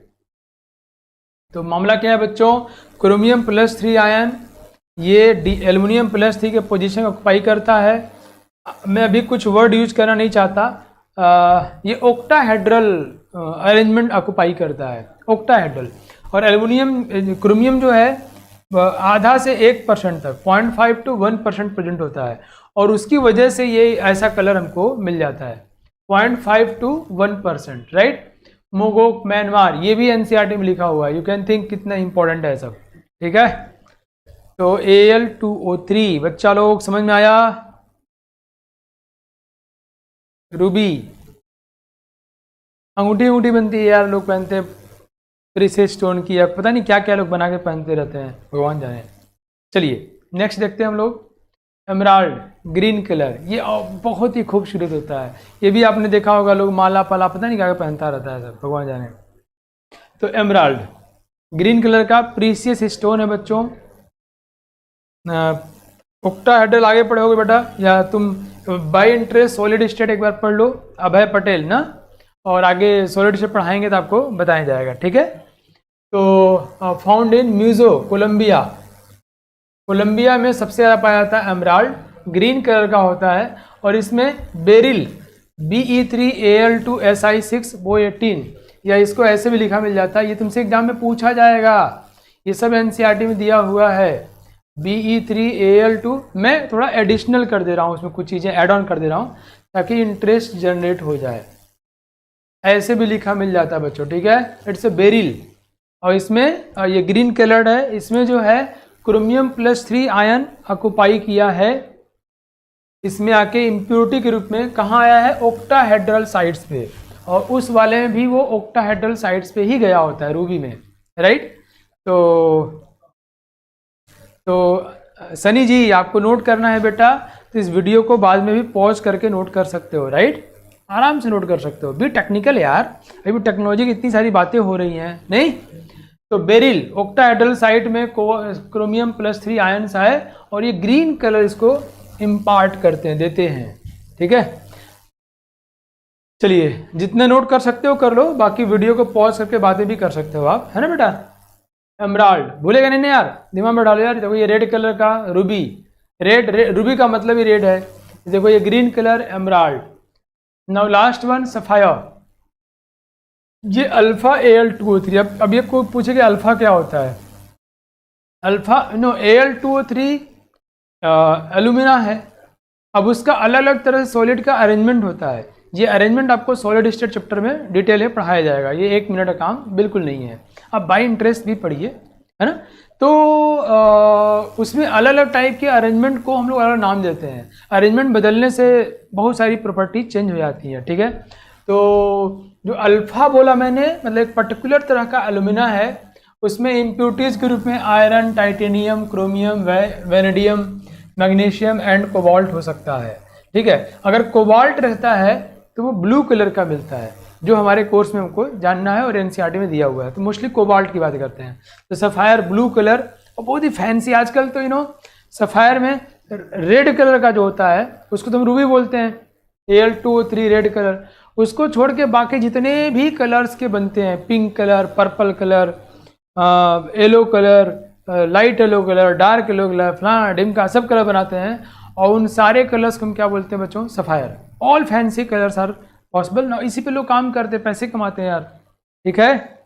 तो मामला क्या है बच्चों, क्रोमियम प्लस 3 आयन ये एल्युमिनियम प्लस 3 के पोजीशन ऑक्युपाई करता है। मैं अभी कुछ वर्ड यूज करना नहीं चाहता। ये ओक्टाहेड्रल अरेंजमेंट ऑक्युपाई करता है, ओक्टाहेड्रल। और एल्युमिनियम क्रोमियम जो है आधा से 1% तक 0.5 to 1% प्रेजेंट होता है, और उसकी वजह से ये ऐसा कलर हमको मिल जाता है 0.5 to 1%, राइट। मोगोक, म्यांमार, ये भी एनसीईआरटी में लिखा हुआ है। यू कैन थिंक कितना इंपॉर्टेंट है सब, ठीक है। तो Al2O3 बच्चा लोग समझ में आया। रूबी, अंगूठी अंगूठी बनती है यार, लोग पहनते हैं प्रीशियस स्टोन की, या पता नहीं क्या क्या लोग बना के पहनते रहते हैं, भगवान जाने। चलिए नेक्स्ट देखते हैं हम लोग। एमराल्ड ग्रीन कलर, ये बहुत ही खूबसूरत होता है। ये भी आपने देखा होगा, लोग माला पाला पता नहीं क्या क्या पहनता रहता है सब, भगवान जाने। तो एमराल्ड ग्रीन कलर का प्रीशियस स्टोन है बच्चों। ओक्टाहेड्रल आगे पढ़ोगे बेटा, या तुम बाय इंटरेस्ट सॉलिड स्टेट एक बार पढ़ लो, अभय पटेल ना, और आगे सॉलिड स्टेट पढ़ाएंगे तो आपको बताया जाएगा, ठीक है। तो फाउंड इन म्यूजो कोलंबिया, कोलंबिया में सबसे ज़्यादा पाया जाता है एमराल्ड, ग्रीन कलर का होता है, और इसमें बेरिल Be3Al2Si6O18, या इसको ऐसे भी लिखा मिल जाता है, ये तुमसे एग्जाम में पूछा जाएगा, ये सब एनसीईआरटी में दिया हुआ है। Be3Al2 मैं थोड़ा एडिशनल कर दे रहा हूँ, उसमें कुछ चीज़ें ऐड ऑन कर दे रहा हूँ ताकि इंटरेस्ट जनरेट हो जाए। ऐसे भी लिखा मिल जाता है बच्चों, ठीक है। इट्स ए बेरिल, और इसमें ये ग्रीन कलर्ड है, इसमें जो है क्रोमियम +3 आयन ऑक्युपाई किया है। इसमें आके इम्प्योरिटी के रूप में कहाँ आया है, ओक्टाहेड्रल साइट्स पे, और उस वाले में भी वो ओक्टाहेड्रल साइट्स पे ही गया होता है, रूबी में, राइट। तो सनी जी आपको नोट करना है बेटा, तो इस वीडियो को बाद में भी पॉज करके नोट कर सकते हो, राइट, आराम से नोट कर सकते हो। भी टेक्निकल यार, अभी टेक्नोलॉजी की इतनी सारी बातें हो रही हैं, नहीं। तो बेरिल ओक्टाहेड्रल साइट में क्रोमियम +3 आयन्स आए, और ये ग्रीन कलर इसको इम्पार्ट करते हैं, देते हैं, ठीक है। चलिए जितने नोट कर सकते हो कर लो, बाकी वीडियो को पॉज करके बातें भी कर सकते हो आप, है ना बेटा। एमराल्ड भूलेगा नहीं ना यार, दिमाग में डालो यार। देखो ये रेड कलर का रूबी, रूबी का मतलब ही रेड है। देखो ये green colour emerald. Now last one sapphire, ये अल्फा Al2O3। अब ये कोई पूछे कि अल्फा क्या होता है, अल्फा नो Al2O3 एल्यूमिना है। अब उसका अलग अलग तरह से सॉलिड का अरेंजमेंट होता है, ये अरेंजमेंट आपको सॉलिड स्टेट चैप्टर में डिटेल में पढ़ाया जाएगा, ये 1 मिनट का काम बिल्कुल नहीं है। अब बाय इंटरेस्ट भी पढ़िए, है ना। तो उसमें अलग अलग टाइप के अरेंजमेंट को हम लोग अलग नाम देते हैं। अरेंजमेंट बदलने से बहुत सारी प्रॉपर्टी चेंज हो जाती हैं, ठीक है। तो जो अल्फ़ा बोला मैंने, मतलब एक पर्टिकुलर तरह का एल्यूमिना है, उसमें इम्प्योरिटीज़ के रूप में iron, titanium, chromium, vanadium, magnesium and cobalt हो सकता है, ठीक है। अगर कोबाल्ट रहता है तो वो ब्लू कलर का मिलता है, जो हमारे कोर्स में हमको जानना है और एनसीईआरटी में दिया हुआ है। तो मोस्टली कोबाल्ट की बात करते हैं। तो सफ़ायर ब्लू कलर, और बहुत ही फैंसी आजकल तो सफ़ायर में रेड कलर का जो होता है उसको तो हम रूबी बोलते हैं, Al2O3 रेड कलर। उसको छोड़ के बाकी जितने भी कलर्स के बनते हैं, pink colour, purple colour, yellow colour, light yellow colour, dark yellow colour, फलाना डिमका, सब कलर बनाते हैं, और उन सारे कलर्स को हम क्या बोलते हैं बच्चों, sapphire. All fancy colours are possible ना, इसी पे लोग काम करते हैं, पैसे कमाते हैं यार, ठीक है।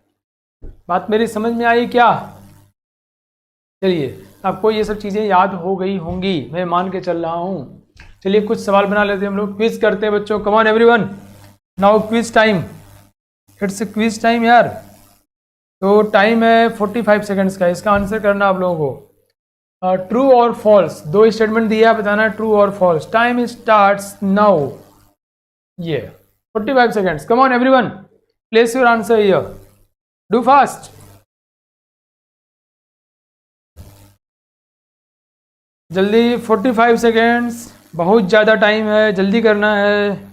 बात मेरी समझ में आई क्या? चलिए आपको ये सब चीज़ें याद हो गई होंगी, मैं मान के चल रहा हूँ। चलिए कुछ सवाल बना लेते हैं हम लोग, क्विज करते हैं बच्चों। Come on everyone, now quiz time, it's quiz time यार। तो टाइम है 45 सेकंड्स का, इसका आंसर करना आप लोगों को। ट्रू और फॉल्स, 2 स्टेटमेंट दिया, बताना ट्रू और फॉल्स। Time starts now. ये 45 seconds. Come on everyone, place your answer here. Do fast. जल्दी, 45 seconds, बहुत ज़्यादा टाइम है, जल्दी करना है।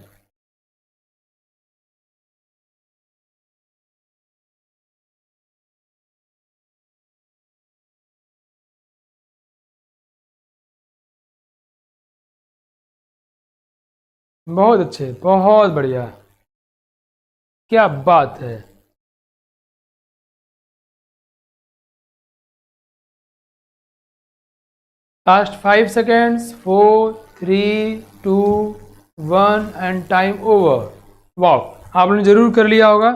बहुत अच्छे, बहुत बढ़िया, क्या बात है। Last 5 seconds, 4, 3, 2, 1 and time over. वाह, आप लोगों ने जरूर कर लिया होगा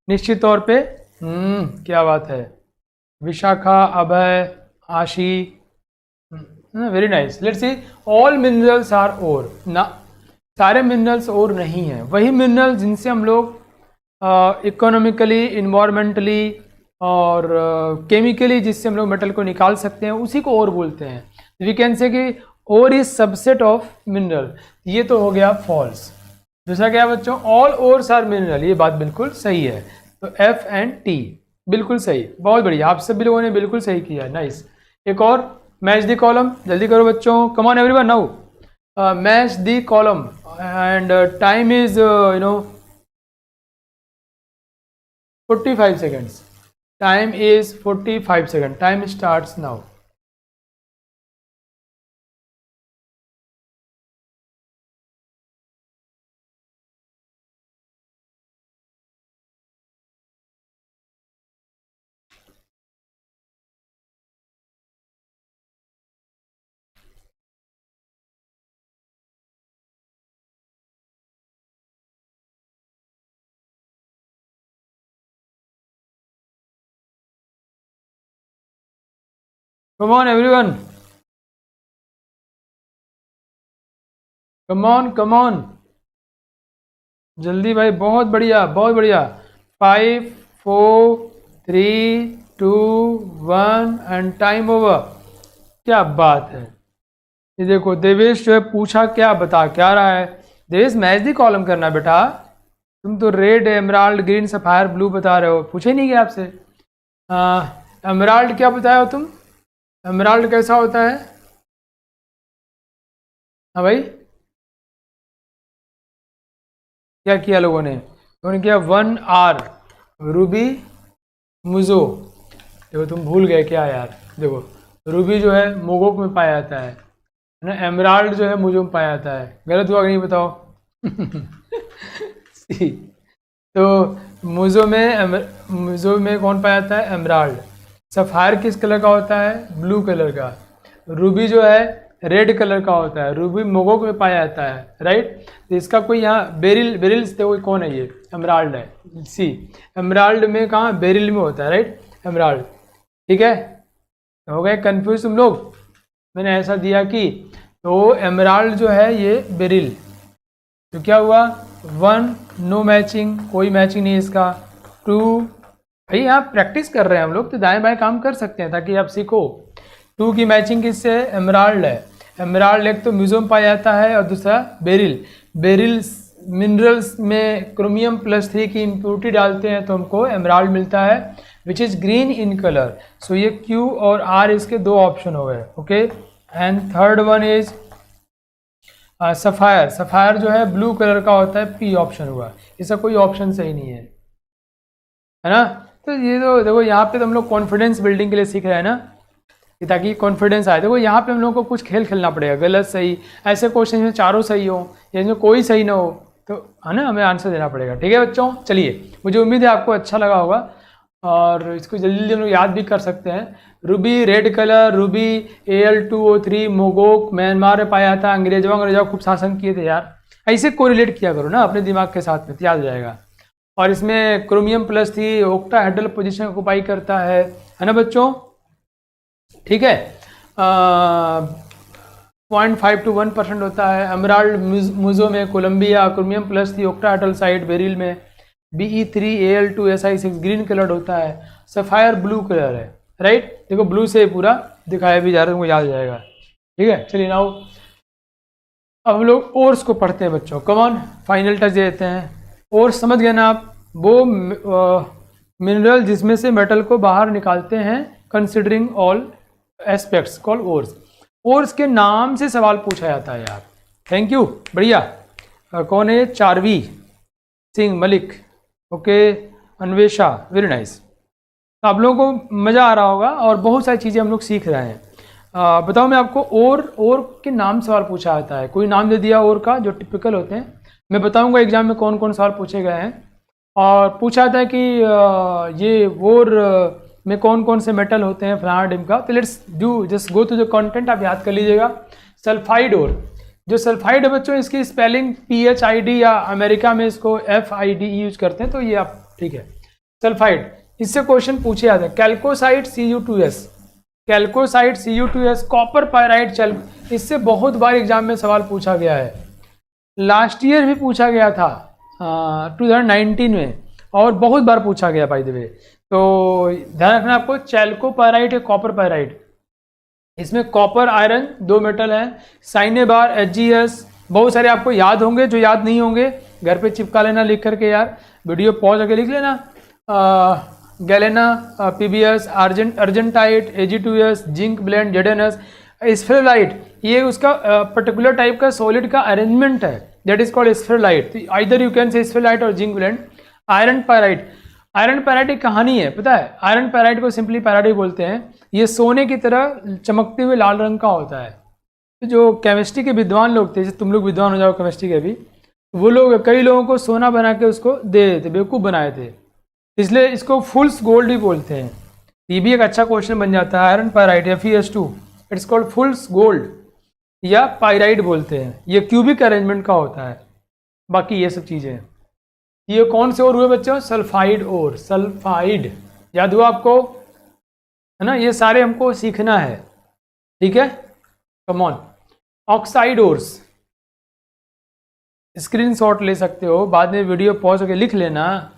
निश्चित तौर पे। क्या बात है। Vishakha, Abhay, Aashi, very nice. Let's see, all minerals are ore ना, सारे मिनरल्स ओर नहीं हैं। वही मिनरल जिनसे हम लोग इकोनॉमिकली, इन्वायरमेंटली और केमिकली जिससे हम लोग मेटल को निकाल सकते हैं उसी को ओर बोलते हैं। वी कैन से कि ore is subset of mineral. ये तो हो गया फॉल्स। दूसरा क्या है बच्चों, ऑल ओर्स आर मिनरल। ये बात बिल्कुल सही है। तो एफ एंड टी बिल्कुल सही, बहुत बढ़िया, आप सभी लोगों ने बिल्कुल सही किया, नाइस। एक और, मैच द कॉलम, जल्दी करो बच्चों, come on everyone now, match the column and time is 45 seconds. Time is 45 seconds. Time starts now. Come on everyone. Come on, come on. जल्दी भाई, बहुत बढ़िया, बहुत बढ़िया। 5, 4, 3, 2, 1 एंड टाइम ओवर। क्या बात है। ये देखो देवेश जो है पूछा, क्या बता क्या रहा है। देवेश मैच दी कॉलम करना बेटा, तुम तो red, emerald, green, sapphire, blue बता रहे हो, पूछे नहीं गया आपसे। एमराल्ड क्या बताया हो तुम, एमराल्ड कैसा होता है। हाँ भाई, क्या किया लोगों ने, उन्होंने किया 1R रूबी मुजो। देखो तुम भूल गए क्या यार। देखो रूबी जो है मोगोक में पाया जाता है ना, एमराल्ड जो है मुजो में पाया जाता है। गलत हुआ कि नहीं बताओ। तो मुजो में कौन पाया जाता है, एमराल्ड। सफायर किस कलर का होता है, ब्लू कलर का। रूबी जो है रेड कलर का होता है, रूबी मोगोक में पाया जाता है, राइट। तो इसका कोई यहाँ बेरिल देखो कौन है, ये एमराल्ड है। सी, एमराल्ड में कहाँ, बेरिल में होता है, राइट, एमराल्ड। ठीक है, हो गए कंफ्यूज तुम लोग। मैंने ऐसा दिया कि तो एमराल्ड जो है ये बेरिल। तो क्या हुआ, 1 नो मैचिंग, कोई मैचिंग नहीं इसका। 2, भाई यहाँ प्रैक्टिस कर रहे हैं हम लोग तो दाएं बाएं काम कर सकते हैं ताकि आप सीखो। 2 की मैचिंग किससे, एमराल्ड है। एमराल्ड एक तो म्यूजियम पाया जाता है और दूसरा बेरिल। बेरिल मिनरल्स में क्रोमियम +3 की इम्प्योरिटी डालते हैं तो हमको एमराल्ड मिलता है which is green in colour. So ये Q और R इसके 2 ऑप्शन हो गए। Okay, and third one is sapphire. Sapphire जो है ब्लू कलर का होता है, P ऑप्शन हुआ। इसका कोई ऑप्शन सही नहीं है ना। तो ये तो देखो यहाँ पे तो हम लोग कॉन्फिडेंस बिल्डिंग के लिए सीख रहे हैं ना, कि ताकि कॉन्फिडेंस आए। देखो यहाँ पे हम लोगों को कुछ खेल खेलना पड़ेगा, गलत सही, ऐसे क्वेश्चन में चारों सही हो या इसमें कोई सही ना हो तो है ना, हमें आंसर देना पड़ेगा। ठीक है बच्चों, चलिए, मुझे उम्मीद है आपको अच्छा लगा होगा और इसको जल्दी जल्दी हम लोग याद भी कर सकते हैं। Ruby red colour, Ruby Al2O3 Mogok Myanmar में पाया था। अंग्रेजों खूब शासन किए थे यार, ऐसे कोरिलेट किया करो ना अपने दिमाग के साथ में, तो याद हो जाएगा। और इसमें क्रोमियम +3 ऑक्टाहेड्रल पोजीशन ऑक्युपाई करता है ना बच्चों। ठीक है, 0.5 to 1% होता है। एमराल्ड मुजो में Colombia, chromium +3 octahedral site beryl में Be3Al2Si6 ग्रीन कलर होता है। सफायर ब्लू कलर है, राइट। देखो ब्लू से पूरा दिखाया भी जा रहा है, तुमको याद हो जाएगा। ठीक है, चलिए नाउ अब हम लोग ओर्स को पढ़ते हैं बच्चों। कम ऑन, फाइनल टच देते हैं। ओर्स समझ गए ना आप, वो मिनरल जिसमें से मेटल को बाहर निकालते हैं, considering all aspects called ores. Ores के नाम से सवाल पूछा जाता है यार। थैंक यू, बढ़िया। कौन है, Charvi Singh Malik, okay, Anvesha, very nice. आप लोगों को मज़ा आ रहा होगा और बहुत सारी चीज़ें हम लोग सीख रहे हैं। बताओ, मैं आपको और के नाम सवाल पूछा जाता है, कोई नाम दे दिया और का जो टिपिकल होते हैं। मैं बताऊंगा एग्जाम में कौन कौन सवाल पूछे गए हैं। और पूछा जाता है कि ये और में कौन कौन से मेटल होते हैं फलाना डिम का। तो let's do just go to the content, आप याद कर लीजिएगा। सल्फाइड ओर, जो सल्फाइड है बच्चों, इसकी स्पेलिंग PHID या अमेरिका में इसको FID यूज करते हैं, तो ये आप ठीक है। सल्फाइड, इससे क्वेश्चन पूछे जाते हैं। कैल्कोसाइड Cu2S, कैल्कोसाइड Cu2S, कॉपर पायराइड चल, इससे बहुत बार एग्जाम में सवाल पूछा गया है। लास्ट ईयर भी पूछा गया था 2019 में, और बहुत बार पूछा गया बाय द वे। तो ध्यान रखना आपको, चैल्को पायराइड है कॉपर पायराइड, इसमें कॉपर आयरन 2 मेटल हैं। साइनेबार, HGS, बहुत सारे आपको याद होंगे, जो याद नहीं होंगे घर पे चिपका लेना लिख करके यार, वीडियो पॉज करके लिख लेना। Galena, PBS, argentite, Ag2S, zinc blende, ZNS, sphalerite, ये उसका पर्टिकुलर टाइप का सॉलिड का अरेंजमेंट है, that is called sphalerite. Either you can say sphalerite और zinc blende. Iron pyrite, iron pyrite एक कहानी है, पता है? आयरन पैराइट को सिंपली पैराइट बोलते हैं। ये सोने की तरह चमकते हुए लाल रंग का होता है। तो जो केमिस्ट्री के विद्वान लोग थे, जैसे तुम लोग विद्वान हो जाओ केमिस्ट्री के भी, वो लोग कई लोगों को सोना बना के उसको दे देते, बेवकूफ़ बनाए थे, इसलिए इसको फुल्स गोल्ड ही बोलते हैं। ये भी एक अच्छा क्वेश्चन बन जाता है। Iron pyrite FeS2, it's called फुल्स gold या पायराइट बोलते हैं। ये क्यूबिक अरेंजमेंट का होता है। बाकी ये सब चीज़ें, ये कौन से और हुए बच्चों? सल्फाइड और, सल्फाइड याद हुआ आपको, है ना? ये सारे हमको सीखना है, ठीक है? Come on. Oxide ores, screenshot ले सकते हो, बाद में वीडियो पॉज करके लिख लेना,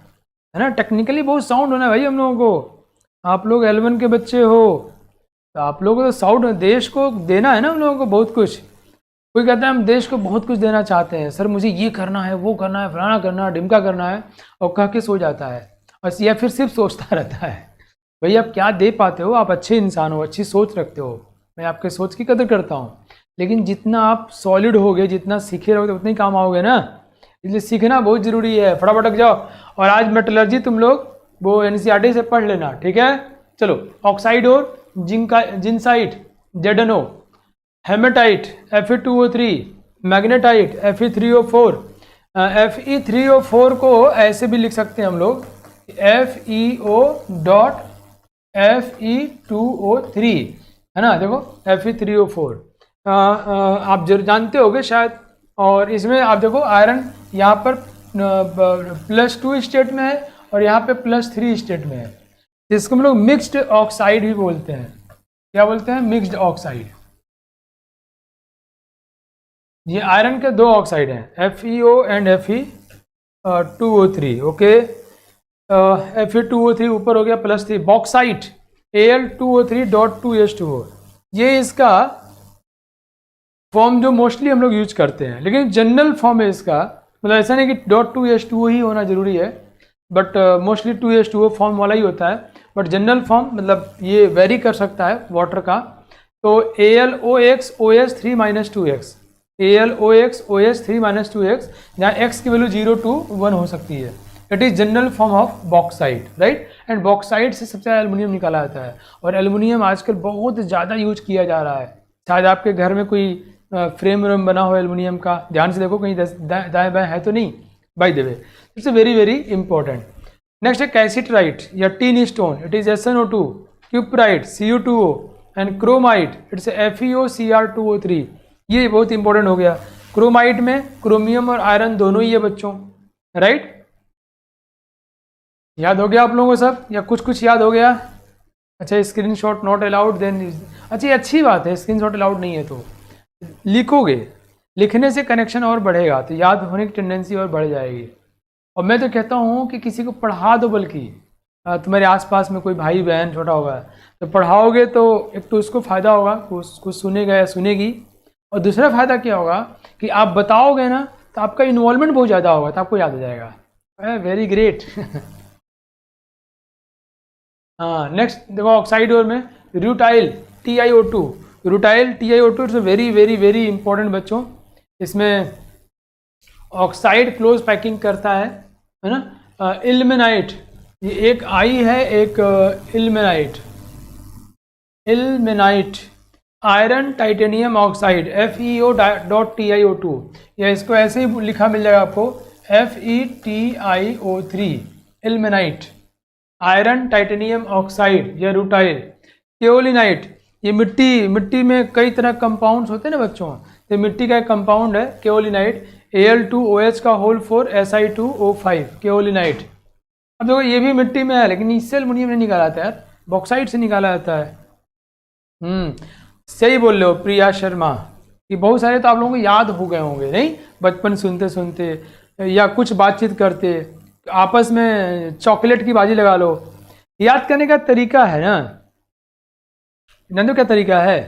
है ना? टेक्निकली बहुत साउंड होना है भाई हम लोगों को। आप लोग L1 के बच्चे हो, तो आप लोगों को तो साउंड, देश को देना है ना हम लोगों को बहुत कुछ। कोई कहता है हम देश को बहुत कुछ देना चाहते हैं, सर मुझे ये करना है, वो करना है, फलाना करना है, ढिमका करना है, और कह के सो जाता है, बस, या फिर सिर्फ सोचता रहता है। भाई आप क्या दे पाते हो? आप अच्छे इंसान हो, अच्छी सोच रखते हो, मैं आपके सोच की कदर करता हूँ, लेकिन जितना आप सॉलिड होगे, जितना सीखे रहोगे, उतना ही काम आओगे ना। इसलिए सीखना बहुत ज़रूरी है। फटाफट अटक जाओ, और आज मेटलर्जी तुम लोग वो NCERT से पढ़ लेना, ठीक है? चलो, ऑक्साइड और जिंसाइट ZNO, haematite Fe2O3, magnetite Fe3O4। Fe3O4 को ऐसे भी लिख सकते हैं हम लोग, FeO.Fe2O3, है ना? देखो Fe3O4 आप जरूर जानते होगे शायद। और इसमें आप देखो आयरन यहाँ पर +2 स्टेट में है, और यहाँ पे +3 स्टेट में है। इसको हम लोग मिक्स्ड ऑक्साइड भी बोलते हैं। क्या बोलते हैं? Mixed oxide. ये आयरन के 2 ऑक्साइड हैं, FeO and Fe2O3, okay. Fe2O3 ऊपर हो गया +3। बॉक्साइट Al2O3.2H2O, ये इसका फॉर्म जो मोस्टली हम लोग यूज करते हैं, लेकिन जनरल फॉर्म है इसका, मतलब ऐसा नहीं कि .2H2O ही होना जरूरी है, बट मोस्टली 2H2O फॉर्म वाला ही होता है। बट जनरल फॉर्म मतलब ये वेरी कर सकता है वाटर का। तो AlOX-OH3-2x, AlOX-OH3-2x, जहाँ x की वैल्यू 0 to 1 हो सकती है। It is general form of bauxite, right? And bauxite से सबसे ज़्यादा एल्युमिनियम निकाला जाता है, और एल्युमिनियम आजकल बहुत ज़्यादा यूज किया जा रहा है। शायद आपके घर में कोई फ्रेम व्रेम बना हो एल्युमिनियम का, ध्यान से देखो कहीं दाएँ बाएँ है तो नहीं, by the way. It's very very important. Next है कैसिटराइट या tin stone, it is SnO2, cuprite Cu2O, and chromite it's FeOCr2O3। ये बहुत इंपॉर्टेंट हो गया। क्रोमाइट में क्रोमियम और आयरन दोनों ही है बच्चों, राइट? याद हो गया आप लोगों को सब, या कुछ कुछ याद हो गया? अच्छा, स्क्रीनशॉट नॉट अलाउड, देन अच्छा, ये अच्छी बात है, स्क्रीनशॉट अलाउड नहीं है तो लिखोगे, लिखने से कनेक्शन और बढ़ेगा, तो याद होने की टेंडेंसी और बढ़ जाएगी। और मैं तो कहता हूँ कि किसी को पढ़ा दो, बल्कि तुम्हारे आसपास में कोई भाई बहन छोटा होगा तो पढ़ाओगे, तो एक तो उसको फ़ायदा होगा, कुछ सुनेगा या सुनेगी, और दूसरा फ़ायदा क्या होगा कि आप बताओगे ना, तो आपका इन्वॉल्वमेंट बहुत ज़्यादा होगा, तो आपको याद हो जाएगा। Very great. हाँ, नेक्स्ट देखो ऑक्साइड और में rutile TiO2, rutile TiO2 it's very very very important बच्चों। इसमें ऑक्साइड क्लोज पैकिंग करता है ना? इल्मेनाइट, ये एक आई है, एक ilmenite, ilmenite iron titanium oxide FeO.TiO2, या इसको ऐसे ही लिखा मिल जाएगा आपको FeTiO3, ilmenite iron titanium oxide या रूटाइल। केओलिनाइट, ये मिट्टी में कई तरह कंपाउंड्स होते हैं ना बच्चों, तो मिट्टी का एक कंपाउंड है केओलिनाइट, Al2OH का होल 4 Si2O5 केओलिनाइट। अब देखो ये भी मिट्टी में है लेकिन इससे एल्युमिनियम नहीं निकाला जाता यार, बॉक्साइट से निकाला जाता है। सही बोल रहे हो प्रिया शर्मा, कि बहुत सारे तो आप लोगों को याद हो गए होंगे नहीं, बचपन सुनते सुनते या कुछ बातचीत करते, आपस में चॉकलेट की बाजी लगा लो। याद करने का तरीका है ना नंदू, क्या तरीका है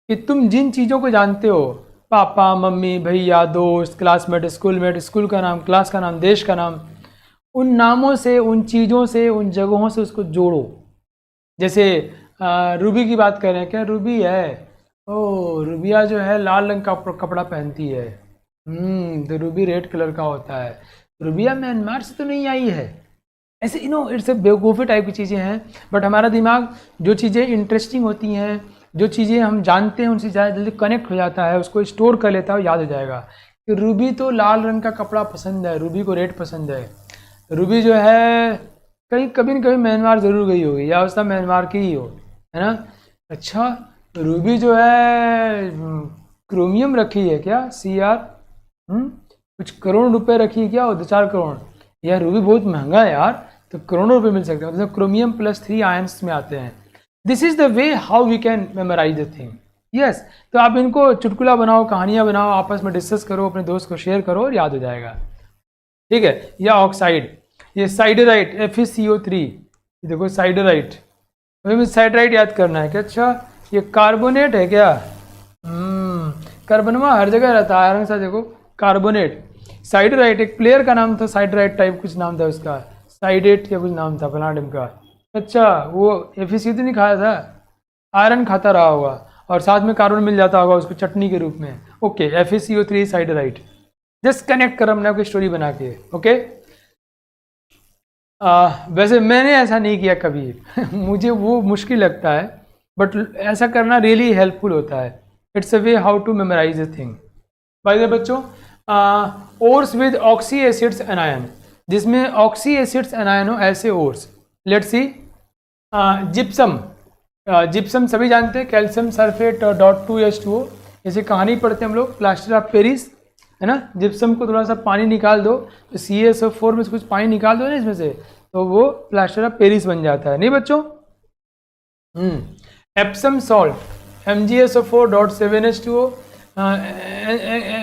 कि तुम जिन चीज़ों को जानते हो, पापा मम्मी भैया दोस्त क्लासमेट स्कूलमेट, स्कूल का नाम, क्लास का नाम, देश का नाम, उन नामों से, उन चीज़ों से, उन जगहों से उसको जोड़ो। जैसे रूबी की बात कर रहे हैं, क्या रूबी है? ओ रूबिया जो है लाल रंग का कपड़ा पहनती है। तो रूबी रेड कलर का होता है। रूबिया म्यांमार से तो नहीं आई है। ऐसे इट्स ए बेवकूफ़ी टाइप की चीज़ें हैं, बट हमारा दिमाग जो चीज़ें इंटरेस्टिंग होती हैं, जो चीज़ें हम जानते हैं उनसे ज़्यादा जल्दी कनेक्ट हो जाता है, उसको स्टोर कर लेता है, याद हो जाएगा कि रूबी तो लाल रंग का कपड़ा पसंद है, रूबी को रेड पसंद है। रूबी जो है कहीं कभी न कभी म्यांमार ज़रूर गई होगी या उसका म्यांमार की ही हो, है ना। अच्छा रूबी जो है क्रोमियम रखी है क्या? CR कुछ करोड़ रुपए रखी है क्या? 2-4 करोड़। यार रूबी बहुत महंगा है यार, तो करोड़ों रुपए मिल सकते हैं। मतलब क्रोमियम +3 आयंस में आते हैं। This is the way how we can memorise the thing. Yes, तो आप इनको चुटकुला बनाओ, कहानियां बनाओ, आपस में डिस्कस करो, अपने दोस्त को शेयर करो और याद हो जाएगा। ठीक है। या ऑक्साइड, ये साइडराइट FeCO3, देखो साइडराइट, हमें साइडराइट याद करना है क्या? अच्छा ये कार्बोनेट है क्या? कार्बनवा हर जगह रहता है, आयरन सा देखो कार्बोनेट। साइडराइट एक प्लेयर का नाम था, साइडराइट टाइप कुछ नाम था उसका, साइडेट या कुछ नाम था प्लाटिम का। अच्छा वो FeCO3 नहीं खाया था, आयरन खाता रहा होगा और साथ में कार्बन मिल जाता होगा उसको चटनी के रूप में। Okay FeCO3 siderite, just connect कर हमने आपकी स्टोरी बना के। ओके वैसे मैंने ऐसा नहीं किया कभी मुझे वो मुश्किल लगता है, बट ऐसा करना रियली हेल्पफुल होता है। It's a way how to memorize a thing. By the बच्चों, ores with oxy acids anion, जिसमें ऑक्सी एसिड्स एनायन हो ऐसे ores. Let's see gypsum, gypsum सभी जानते हैं, कैल्शियम सल्फेट .2H2O। जैसे कहानी पढ़ते हैं हम लोग प्लास्टर ऑफ पेरिस, है ना। जिप्सम को थोड़ा सा पानी निकाल दो तो CaSO4 में से कुछ पानी निकाल दो ना इसमें से, तो वो प्लास्टर ऑफ पेरिस बन जाता है, नहीं बच्चों। Epsom salt MgSO4.7H2O,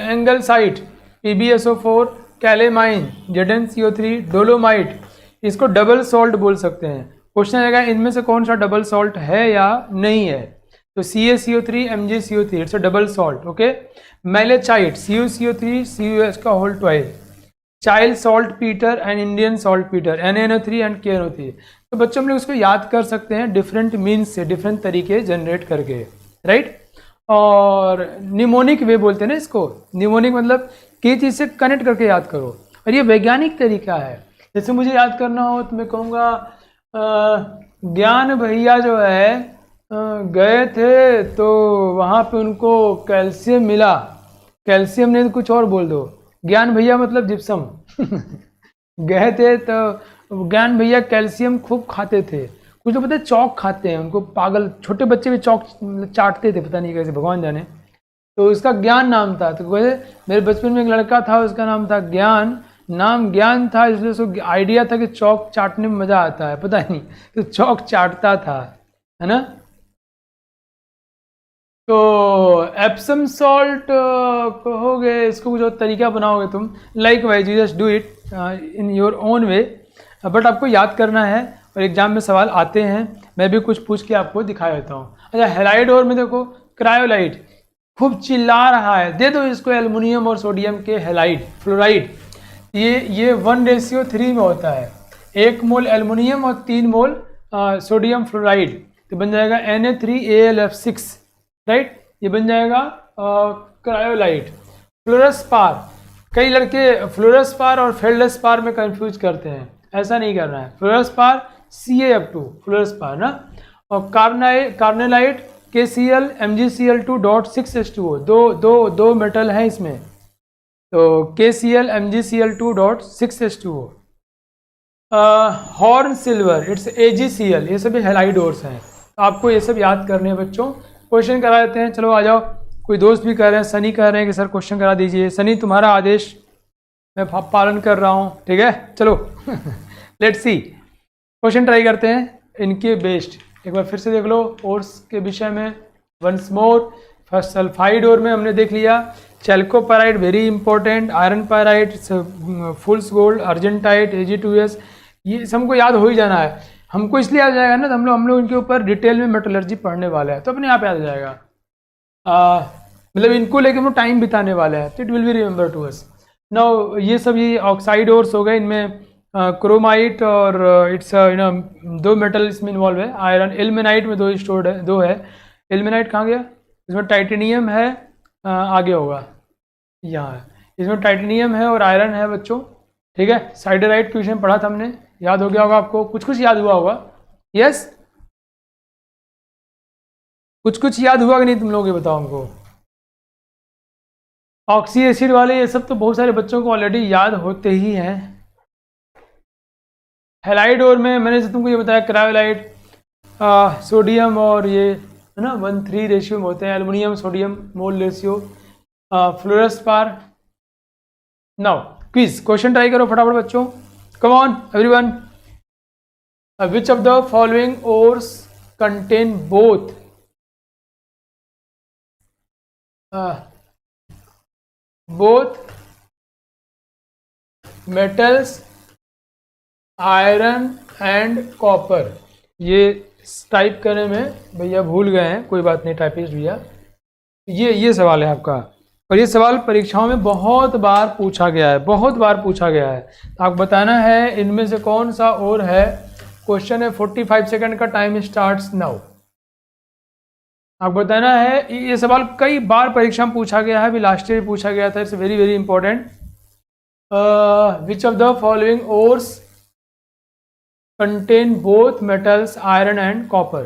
एंगलसाइट PbSO4, calamine ZnCO3, dolomite, इसको डबल सॉल्ट बोल सकते हैं। क्वेश्चन आएगा इनमें से कौन सा डबल सॉल्ट है या नहीं है, तो CaCO3 MgCO3 it's a double salt. Okay malachite CuCO3 CuH का whole 12, Chile saltpetre and Indian saltpetre NaNO3 and KNO3। तो बच्चों हम लोग इसको याद कर सकते हैं डिफरेंट मीन्स से, डिफरेंट तरीके जनरेट करके, राइट। और निमोनिक वे बोलते हैं ना इसको, निमोनिक मतलब किसी चीज़ से कनेक्ट करके याद करो, और ये वैज्ञानिक तरीका है। जैसे मुझे याद करना हो तो मैं कहूँगा ज्ञान भैया जो है गए थे तो वहाँ पे उनको कैल्शियम मिला, कैल्शियम नहीं तो कुछ और बोल दो, ज्ञान भैया मतलब जिप्सम गए थे तो ज्ञान भैया कैल्शियम खूब खाते थे। कुछ लोग पता है चौक खाते हैं, उनको पागल, छोटे बच्चे भी चौक चाटते थे, पता नहीं कैसे, भगवान जाने। तो उसका ज्ञान नाम था। तो मेरे बचपन में एक लड़का था, उसका नाम था ज्ञान, नाम ज्ञान था इसलिए उसको आइडिया था कि चौक चाटने में मज़ा आता है, पता नहीं, तो चौक चाटता था, है ना। तो एप्सम सॉल्ट कहोगे, इसको जो तरीका बनाओगे तुम, like wise you just do it in your own way, but आपको याद करना है और एग्जाम में सवाल आते हैं। मैं भी कुछ पूछ के आपको दिखा देता हूँ। अच्छा हेलाइड और में देखो क्रायोलाइट खूब चिल्ला रहा है, दे दो इसको एल्युमिनियम और सोडियम के हेलाइड फ्लोराइड। ये 1:3 में होता है, 1 मोल एल्युमिनियम और 3 मोल सोडियम फ्लोराइड, तो बन जाएगा Na3AlF6, राइट। ये बन जाएगा क्रायोलाइट। फ्लोरस्पार, कई लड़के फ्लोरस्पार और फेल्डस्पार में कंफ्यूज करते हैं, ऐसा नहीं करना है। फ्लोरस्पार CaF2 फ्लोरस्पार ना, और कार्नेलाइट KCl MgCl2.6H2O, दो मेटल हैं इसमें, तो KCl MgCl2.6H2O। Horn silver it's AgCl, ये सभी हेलाइड ओर्स हैं, आपको ये सब याद करने हैं बच्चों। क्वेश्चन करा देते हैं, चलो आ जाओ। कोई दोस्त भी कह रहे हैं, सनी कह रहे हैं कि सर क्वेश्चन करा दीजिए। सनी तुम्हारा आदेश मैं पालन कर रहा हूँ, ठीक है चलो। लेट्स सी, क्वेश्चन ट्राई करते हैं इनके बेस्ड। एक बार फिर से देख लो ओर्स के विषय में once more. First sulphide ore में हमने देख लिया, chalcopyrite very important, iron pyrite, fool's gold, argentite, Ag2S, ये हमको याद हो ही जाना है। हमको इसलिए याद जाएगा ना, तो हम लोग इनके ऊपर डिटेल में मेटलर्जी पढ़ने वाले हैं, तो अपने आप याद आ जाएगा। मतलब इनको लेके हम लोग टाइम बिताने वाले हैं, तो it will be remember to us. Now ये सब ये ऑक्साइड ओर्स हो गए, इनमें क्रोमाइट और इट्स दो मेटल इसमें इन्वॉल्व है। आयरन, एल्मेनाइट में दो स्टोर्ड है, दो है। एल्मेनाइट कहाँ गया? इसमें टाइटेनियम है, आगे होगा यहाँ है। इसमें टाइटेनियम है और आयरन है बच्चों, ठीक है। साइडराइट के विषय में पढ़ा था हमने, याद हो गया होगा आपको, कुछ कुछ याद हुआ होगा। यस, कुछ कुछ याद हुआ कि नहीं तुम लोगों को, बताओ हमको। ऑक्सी एसिड वाले ये सब तो बहुत सारे बच्चों को ऑलरेडी याद होते ही हैं। हेलाइड और में मैंने से तुमको ये बताया, क्रायोलाइट, सोडियम और ये है ना 1:3 रेशियो में होते हैं, aluminium sodium mole ratio, fluorspar. Now quiz, question try करो फटाफट बच्चों, come on everyone. Which of the following ores contain both metals iron and copper? ये टाइप करने में भैया भूल गए हैं, कोई बात नहीं टाइपिस्ट भैया। ये सवाल है आपका, और ये सवाल परीक्षाओं में बहुत बार पूछा गया है, बहुत बार पूछा गया है। आपको बताना है इनमें से कौन सा और है। क्वेश्चन है 45 सेकंड का, टाइम स्टार्ट्स नाउ। आपको बताना है, ये सवाल कई बार परीक्षा में पूछा गया है, अभी लास्ट ईयर पूछा गया था। It's very very important. Which of the following ores contain both metals iron and copper?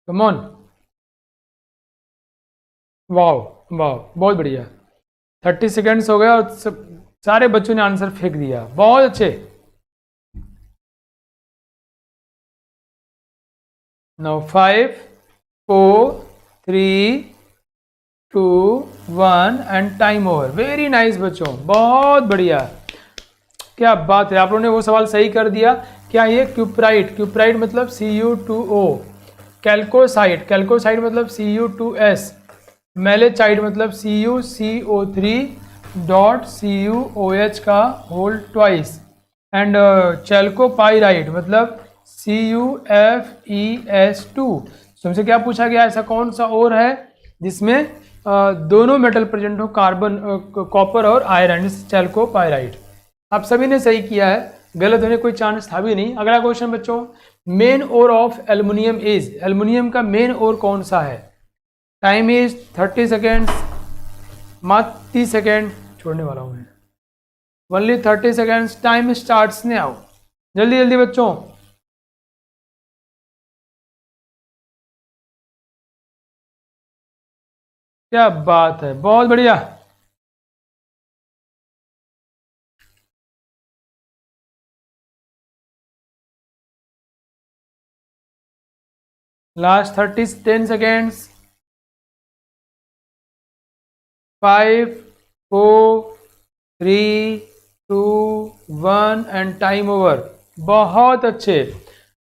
come on, wow wow, बहुत बढ़िया। 30 सेकेंड्स हो गए और सारे बच्चों ने आंसर फेंक दिया, बहुत अच्छे। Now 5 4 3 2 1 and time over. Very nice बच्चों, बहुत बढ़िया, क्या बात है। आप लोगों ने वो सवाल सही कर दिया। क्या ये क्यूपराइट, क्यूपराइट मतलब Cu2O, कैल्कोसाइट, कैल्कोसाइट मतलब Cu2S, मेलेचाइट मतलब CuCO3.CuOH का होल ट्वाइस, एंड चैल्कोपाइराइट मतलब CuFeS2। तुमसे क्या पूछा गया, ऐसा कौन सा और है जिसमें दोनों मेटल प्रेजेंट हो, कार्बन, कॉपर और आयरन, चैल्कोपाइराइट। आप सभी ने सही किया है, गलत होने कोई चांस था भी नहीं। अगला क्वेश्चन बच्चों, main ore of aluminium is, aluminium का मेन ओर कौन सा है? टाइम इज 30 सेकेंड्स, मात्र 30 सेकेंड छोड़ने वाला हूं मैं, only 30 seconds, time starts now. जल्दी जल्दी बच्चों, क्या बात है, बहुत बढ़िया। Last 10 seconds, 5 4 3 2 1 and time over. बहुत अच्छे।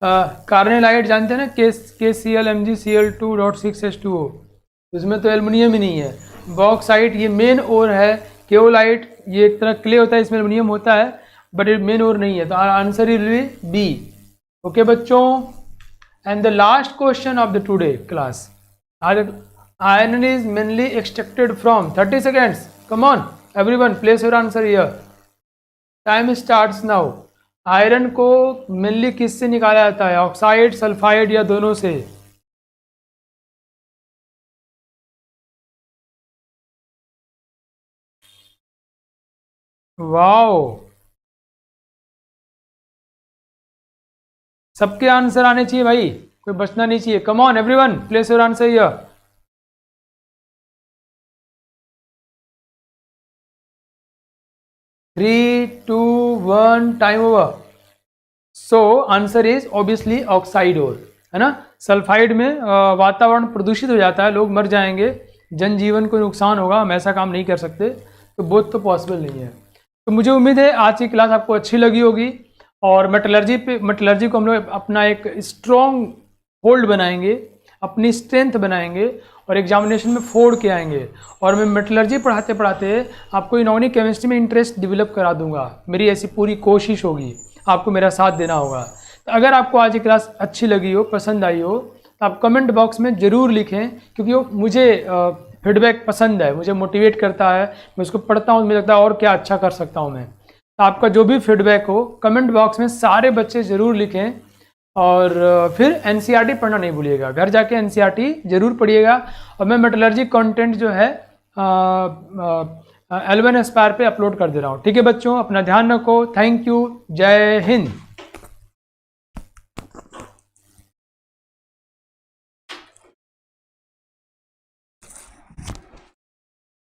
कार्नेलाइट जानते हैं ना, KClMgCl2.6H2O, उसमें तो एल्युमिनियम ही नहीं है। बॉक्साइट ये मेन ओर है। केओलाइट ये एक तरह क्ले होता है, इसमें एल्युमिनियम होता है, बट ये मेन ओर नहीं है, तो answer will be B. Okay बच्चों, and the last question of the today class, iron is mainly extracted from 30 seconds, come on everyone place your answer here, time starts now। Iron को mainly किससे निकाला जाता है, oxide, sulphide या दोनों से? Wow, सबके आंसर आने चाहिए भाई, कोई बचना नहीं चाहिए। Come on everyone place your answer here. 3 2 one time over. So answer is obviously oxide ore, है ना। सल्फाइड में वातावरण प्रदूषित हो जाता है, लोग मर जाएंगे, जनजीवन को नुकसान होगा, हम ऐसा काम नहीं कर सकते, तो बोथ तो पॉसिबल नहीं है। तो मुझे उम्मीद है आज की क्लास आपको अच्छी लगी होगी और मेटलर्जी को हम लोग अपना एक स्ट्रॉन्ग होल्ड बनाएंगे, अपनी स्ट्रेंथ बनाएंगे और एग्जामिनेशन में फोड़ के आएंगे। और मैं मेटलर्जी पढ़ाते पढ़ाते आपको इनऑर्गेनिक केमिस्ट्री में इंटरेस्ट डेवलप करा दूंगा, मेरी ऐसी पूरी कोशिश होगी, आपको मेरा साथ देना होगा। तो अगर आपको आज की क्लास अच्छी लगी हो, पसंद आई हो, तो आप कमेंट बॉक्स में ज़रूर लिखें, क्योंकि वो मुझे फीडबैक पसंद है, मुझे मोटिवेट करता है, मैं उसको पढ़ता हूँ, मुझे लगता है और क्या अच्छा कर सकता हूँ मैं। तो आपका जो भी फीडबैक हो कमेंट बॉक्स में सारे बच्चे ज़रूर लिखें। और फिर एनसीईआरटी पढ़ना नहीं भूलिएगा, घर जाके एनसीईआरटी ज़रूर पढ़िएगा। और मैं मेटलर्जी कंटेंट जो है L1 एस्पायर पे अपलोड कर दे रहा हूँ। ठीक है बच्चों, अपना ध्यान रखो। थैंक यू, जय हिंद।